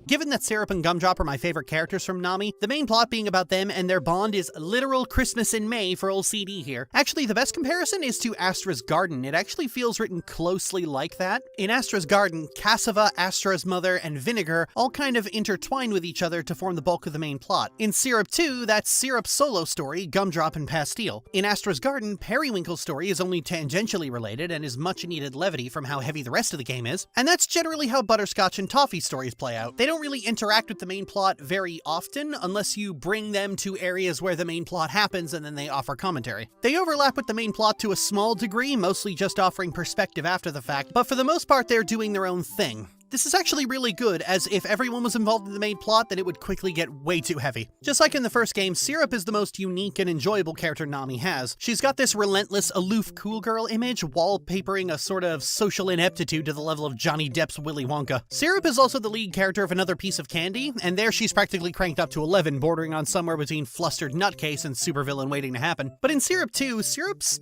Given that Syrup and Gumdrop are my favorite characters from Nami, the main plot being about them and their bond is literal Christmas in May for old CD here. Actually, the best comparison is to Astra's Garden. It actually feels written closely like that. In Astra's Garden, Cassava, Astra's mother, and Vinegar all kind of intertwine with each other to form the bulk of the main plot. In Syrup 2, that's Syrup's solo story, Gumdrop and Pastile. In Astra's Garden, Periwinkle's story is only tangentially related and is much needed levity from how heavy the rest of the game is, and that's generally how Butterscotch and Toffee's stories play out. They don't really interact with the main plot very often unless you bring them to areas where the main plot happens and then they offer commentary. They overlap with the main plot to a small degree, mostly just offering perspective after the fact, but for the most part they're doing their own thing. This is actually really good, as if everyone was involved in the main plot, then it would quickly get way too heavy. Just like in the first game, Syrup is the most unique and enjoyable character Nami has. She's got this relentless, aloof, cool girl image, wallpapering a sort of social ineptitude to the level of Johnny Depp's Willy Wonka. Syrup is also the lead character of Another Piece of Candy, and there she's practically cranked up to 11, bordering on somewhere between flustered nutcase and supervillain waiting to happen. But in Syrup 2, Syrup's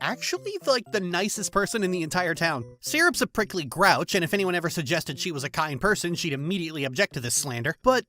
actually like the nicest person in the entire town. Syrup's a prickly grouch, and if anyone ever suggested she was a kind person, she'd immediately object to this slander. But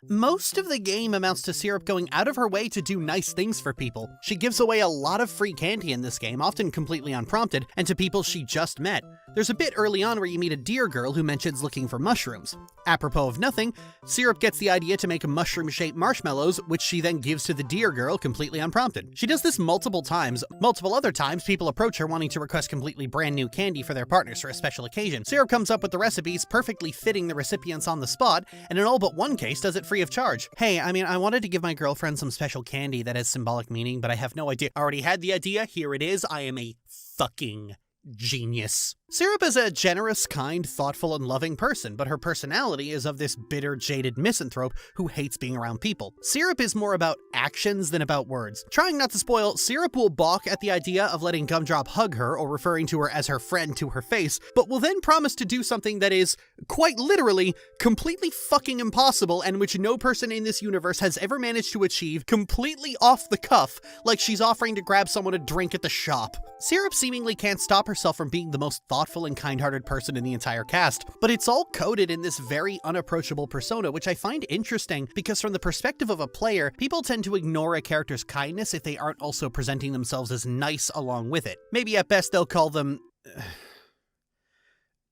most of the game amounts to Syrup going out of her way to do nice things for people. She gives away a lot of free candy in this game, often completely unprompted, and to people she just met. There's a bit early on where you meet a deer girl who mentions looking for mushrooms. Apropos of nothing, Syrup gets the idea to make mushroom-shaped marshmallows, which she then gives to the deer girl completely unprompted. She does this multiple times. Multiple other times, people approach her wanting to request completely brand new candy for their partners for a special occasion. Syrup comes up with the recipes, perfectly fitting the recipients on the spot, and in all but one case does it free of charge. Hey, I wanted to give my girlfriend some special candy that has symbolic meaning, but I have no idea. I already had the idea, here it is, I am a fucking genius. Syrup is a generous, kind, thoughtful, and loving person, but her personality is of this bitter, jaded misanthrope who hates being around people. Syrup is more about actions than about words. Trying not to spoil, Syrup will balk at the idea of letting Gumdrop hug her or referring to her as her friend to her face, but will then promise to do something that is, quite literally, completely fucking impossible and which no person in this universe has ever managed to achieve completely off the cuff, like she's offering to grab someone a drink at the shop. Syrup seemingly can't stop herself from being the most thoughtful and kind-hearted person in the entire cast, but it's all coded in this very unapproachable persona, which I find interesting because from the perspective of a player, people tend to ignore a character's kindness if they aren't also presenting themselves as nice along with it. Maybe at best they'll call them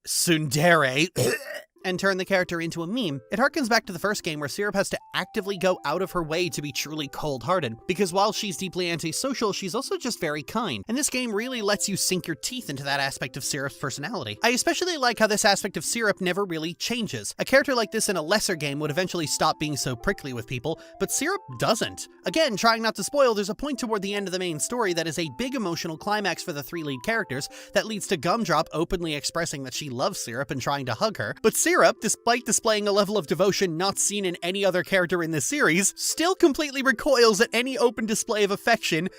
tsundere. and turn the character into a meme, it harkens back to the first game where Syrup has to actively go out of her way to be truly cold-hearted, because while she's deeply antisocial, she's also just very kind, and this game really lets you sink your teeth into that aspect of Syrup's personality. I especially like how this aspect of Syrup never really changes. A character like this in a lesser game would eventually stop being so prickly with people, but Syrup doesn't. Again, trying not to spoil, there's a point toward the end of the main story that is a big emotional climax for the three lead characters that leads to Gumdrop openly expressing that she loves Syrup and trying to hug her, but Syrup, despite displaying a level of devotion not seen in any other character in this series, still completely recoils at any open display of affection,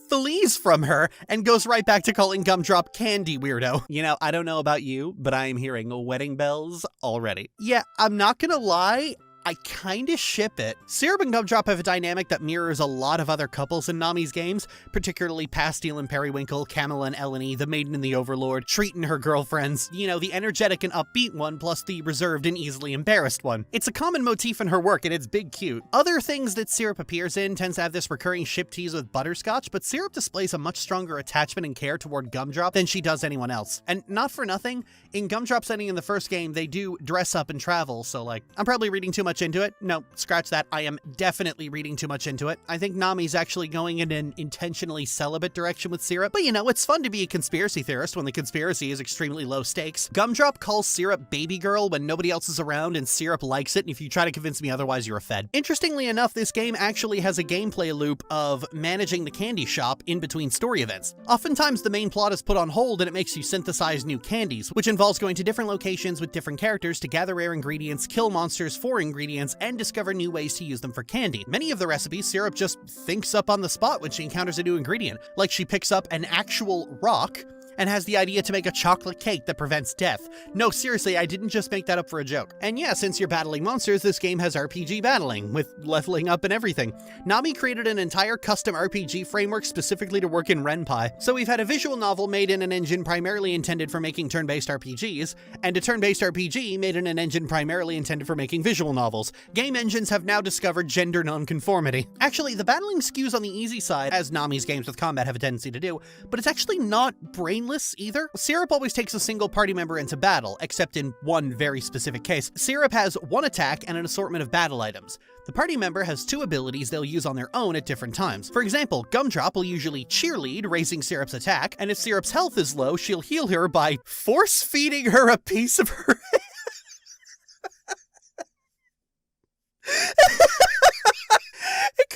flees from her, and goes right back to calling Gumdrop Candy Weirdo. You know, I don't know about you, but I am hearing wedding bells already. Yeah, I'm not gonna lie, I kinda ship it. Syrup and Gumdrop have a dynamic that mirrors a lot of other couples in Nami's games, particularly Pastille and Periwinkle, Camilla and Eleni, the Maiden and the Overlord, Treat and her girlfriends, you know, the energetic and upbeat one plus the reserved and easily embarrassed one. It's a common motif in her work and it's big cute. Other things that Syrup appears in tends to have this recurring ship tease with Butterscotch, but Syrup displays a much stronger attachment and care toward Gumdrop than she does anyone else. And not for nothing, in Gumdrop's ending in the first game, they do dress up and travel, so like, I'm probably reading too much into it. No, scratch that. I am definitely reading too much into it. I think Nami's actually going in an intentionally celibate direction with Syrup, but you know, it's fun to be a conspiracy theorist when the conspiracy is extremely low stakes. Gumdrop calls Syrup baby girl when nobody else is around, and Syrup likes it, and if you try to convince me otherwise, you're a fed. Interestingly enough, this game actually has a gameplay loop of managing the candy shop in between story events. Oftentimes, the main plot is put on hold and it makes you synthesize new candies, which involves going to different locations with different characters to gather rare ingredients, kill monsters for ingredients, and discover new ways to use them for candy. Many of the recipes Syrup just thinks up on the spot when she encounters a new ingredient, like she picks up an actual rock and has the idea to make a chocolate cake that prevents death. No, seriously, I didn't just make that up for a joke. And yeah, since you're battling monsters, this game has RPG battling, with leveling up and everything. Nami created an entire custom RPG framework specifically to work in Ren'Py. So we've had a visual novel made in an engine primarily intended for making turn-based RPGs, and a turn-based RPG made in an engine primarily intended for making visual novels. Game engines have now discovered gender nonconformity. Actually, the battling skews on the easy side, as Nami's games with combat have a tendency to do, but it's actually not brainless either. Syrup always takes a single party member into battle, except in one very specific case. Syrup has one attack and an assortment of battle items. The party member has two abilities they'll use on their own at different times. For example, Gumdrop will usually cheerlead, raising Syrup's attack, and if Syrup's health is low, she'll heal her by force-feeding her a piece of her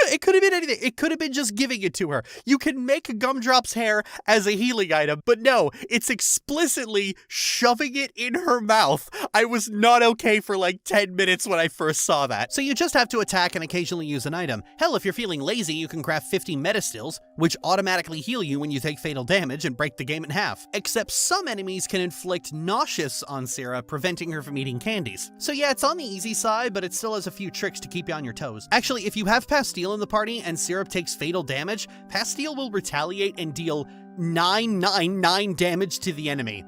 It could have been anything. It could have been just giving it to her. You can make Gumdrop's hair as a healing item, but no, it's explicitly shoving it in her mouth. I was not okay for like 10 minutes when I first saw that. So you just have to attack and occasionally use an item. Hell, if you're feeling lazy, you can craft 50 metastills, which automatically heal you when you take fatal damage and break the game in half. Except some enemies can inflict nauseous on Syrup, preventing her from eating candies. So yeah, it's on the easy side, but it still has a few tricks to keep you on your toes. Actually, if you have Pastille in the party and Syrup takes fatal damage, Pastille will retaliate and deal 999 damage to the enemy.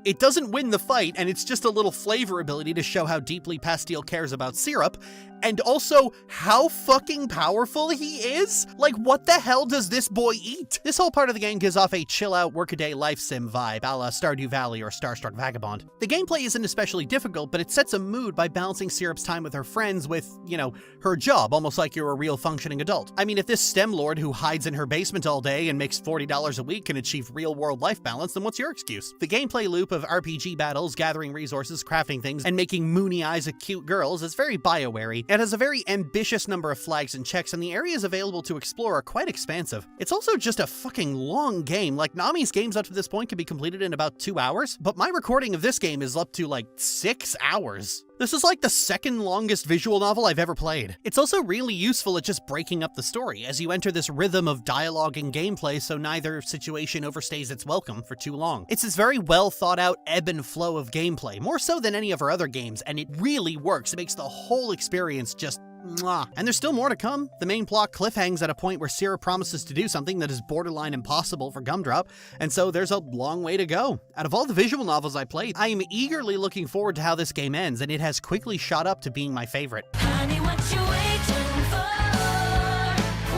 It doesn't win the fight, and it's just a little flavor ability to show how deeply Pastille cares about Syrup, and also how fucking powerful he is? Like, what the hell does this boy eat? This whole part of the game gives off a chill-out, workaday life sim vibe, a la Stardew Valley or Starstruck Vagabond. The gameplay isn't especially difficult, but it sets a mood by balancing Syrup's time with her friends with, you know, her job, almost like you're a real functioning adult. I mean, if this STEM lord who hides in her basement all day and makes $40 a week can achieve real-world life balance, then what's your excuse? The gameplay loop of RPG battles, gathering resources, crafting things, and making moony eyes at cute girls is very BioWare-y. It has a very ambitious number of flags and checks, and the areas available to explore are quite expansive. It's also just a fucking long game. Like, Nami's games up to this point can be completed in about 2 hours, but my recording of this game is up to like 6 hours. This is like the second longest visual novel I've ever played. It's also really useful at just breaking up the story, as you enter this rhythm of dialogue and gameplay so neither situation overstays its welcome for too long. It's this very well thought out ebb and flow of gameplay, more so than any of her other games, and it really works. It makes the whole experience just mwah. And there's still more to come. The main plot cliffhangs at a point where Syrup promises to do something that is borderline impossible for Gumdrop, and so there's a long way to go. Out of all the visual novels I played, I am eagerly looking forward to how this game ends, and it has quickly shot up to being my favorite.
Honey, what you waiting for?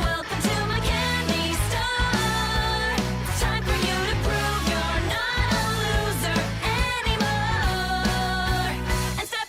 Welcome to my candy store. It's time for you to prove you're not a loser anymore. And step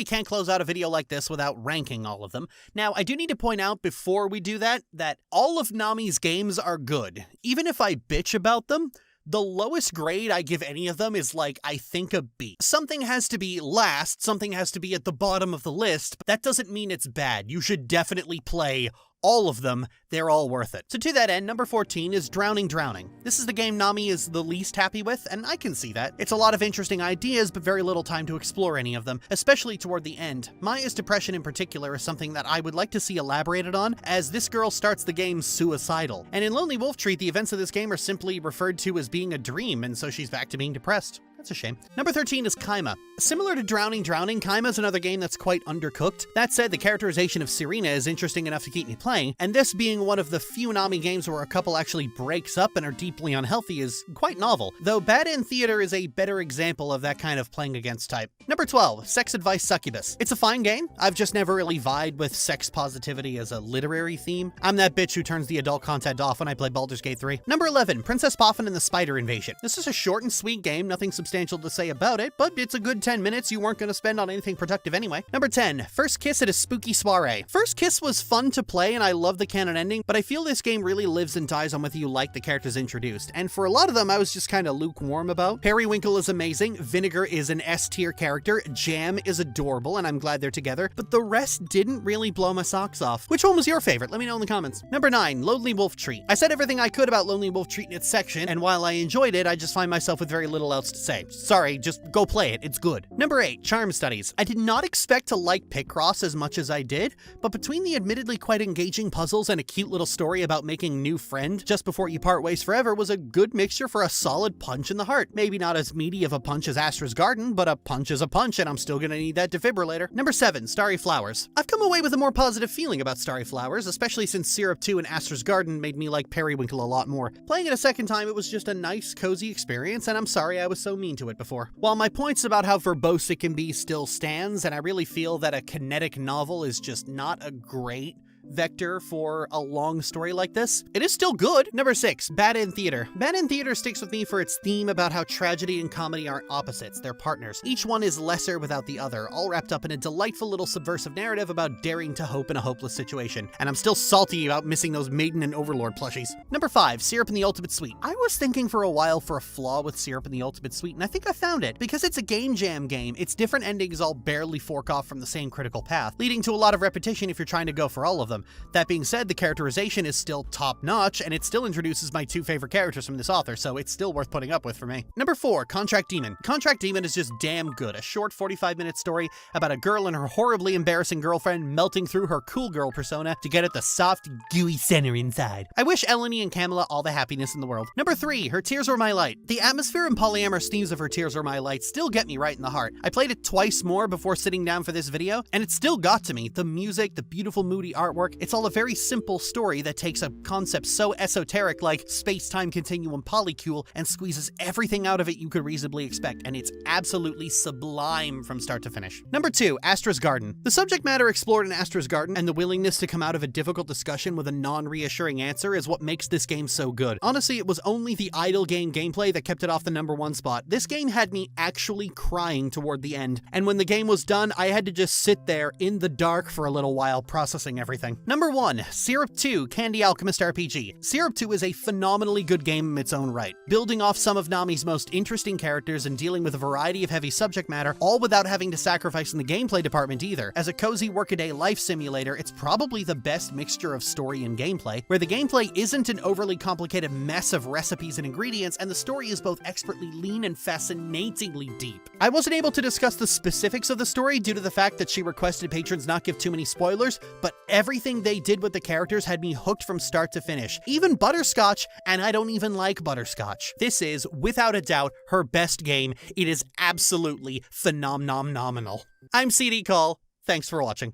we can't close out a video like this without ranking all of them. Now, I do need to point out before we do that all of Nami's games are good. Even if I bitch about them, the lowest grade I give any of them is like, I think, a B. Something has to be last, something has to be at the bottom of the list, but that doesn't mean it's bad. You should definitely play all of them. They're all worth it. So to that end, number 14 is Drowning Drowning. This is the game Nami is the least happy with, and I can see that. It's a lot of interesting ideas, but very little time to explore any of them, especially toward the end. Maya's depression in particular is something that I would like to see elaborated on, as this girl starts the game suicidal. And in Lonely Wolf Treat, the events of this game are simply referred to as being a dream, and so she's back to being depressed. That's a shame. Number 13 is KAIMA. Similar to Drowning Drowning, KAIMA is another game that's quite undercooked. That said, the characterization of Serena is interesting enough to keep me playing, and this being one of the few Nami games where a couple actually breaks up and are deeply unhealthy is quite novel, though Bad End Theater is a better example of that kind of playing against type. Number 12, Sex Advice Succubus. It's a fine game. I've just never really vibed with sex positivity as a literary theme. I'm that bitch who turns the adult content off when I play Baldur's Gate 3. Number 11, Princess Poffin and the Spider Invasion. This is a short and sweet game, nothing substantial to say about it, but it's a good 10 minutes you weren't going to spend on anything productive anyway. Number 10, First Kiss at a Spooky Soiree. First Kiss was fun to play and I love the canon ending, but I feel this game really lives and dies on whether you like the characters introduced, and for a lot of them I was just kind of lukewarm about. Periwinkle is amazing, Vinegar is an S-tier character, Jam is adorable, and I'm glad they're together, but the rest didn't really blow my socks off. Which one was your favorite? Let me know in the comments. Number 9, Lonely Wolf Treat. I said everything I could about Lonely Wolf Treat in its section, and while I enjoyed it, I just find myself with very little else to say. Sorry, just go play it, it's good. Number 8, Charm Studies. I did not expect to like Picross as much as I did, but between the admittedly quite engaging puzzles and a cute little story about making new friend just before you part ways forever was a good mixture for a solid punch in the heart. Maybe not as meaty of a punch as Astra's Garden, but a punch is a punch and I'm still gonna need that defibrillator. Number 7, Starry Flowers. I've come away with a more positive feeling about Starry Flowers, especially since Syrup 2 and Astra's Garden made me like Periwinkle a lot more. Playing it a second time, it was just a nice, cozy experience, and I'm sorry I was so mean to it before. While my points about how verbose it can be still stands, and I really feel that a kinetic novel is just not a great vector for a long story like this, it is still good. Number 6, Bad End Theater. Bad End Theater sticks with me for its theme about how tragedy and comedy aren't opposites, they're partners. Each one is lesser without the other, all wrapped up in a delightful little subversive narrative about daring to hope in a hopeless situation. And I'm still salty about missing those Maiden and Overlord plushies. Number 5, Syrup and the Ultimate Sweet. I was thinking for a while for a flaw with Syrup and the Ultimate Sweet, and I think I found it. Because it's a game jam game, its different endings all barely fork off from the same critical path, leading to a lot of repetition if you're trying to go for all of them. That being said, the characterization is still top-notch, and it still introduces my 2 favorite characters from this author, so it's still worth putting up with for me. Number 4, Contract Demon. Contract Demon is just damn good. A short 45-minute story about a girl and her horribly embarrassing girlfriend melting through her cool girl persona to get at the soft, gooey center inside. I wish Eleni and Camilla all the happiness in the world. Number 3, Her Tears Were My Light. The atmosphere and polyamorous themes of Her Tears Were My Light still get me right in the heart. I played it twice more before sitting down for this video, and it still got to me. The music, the beautiful moody artwork, it's all a very simple story that takes a concept so esoteric like space-time continuum polycule and squeezes everything out of it you could reasonably expect, and it's absolutely sublime from start to finish. Number 2, Astra's Garden. The subject matter explored in Astra's Garden and the willingness to come out of a difficult discussion with a non-reassuring answer is what makes this game so good. Honestly, it was only the idle game gameplay that kept it off the number 1 spot. This game had me actually crying toward the end, and when the game was done, I had to just sit there in the dark for a little while processing everything. Number 1, Syrup 2, Candy Alchemist RPG. Syrup 2 is a phenomenally good game in its own right, building off some of Nami's most interesting characters and dealing with a variety of heavy subject matter, all without having to sacrifice in the gameplay department either. As a cozy workaday life simulator, it's probably the best mixture of story and gameplay, where the gameplay isn't an overly complicated mess of recipes and ingredients, and the story is both expertly lean and fascinatingly deep. I wasn't able to discuss the specifics of the story due to the fact that she requested patrons not give too many spoilers, but everything they did with the characters had me hooked from start to finish. Even Butterscotch, and I don't even like Butterscotch. This is, without a doubt, her best game. It is absolutely phenomenal. I'm CD Call. Thanks for watching.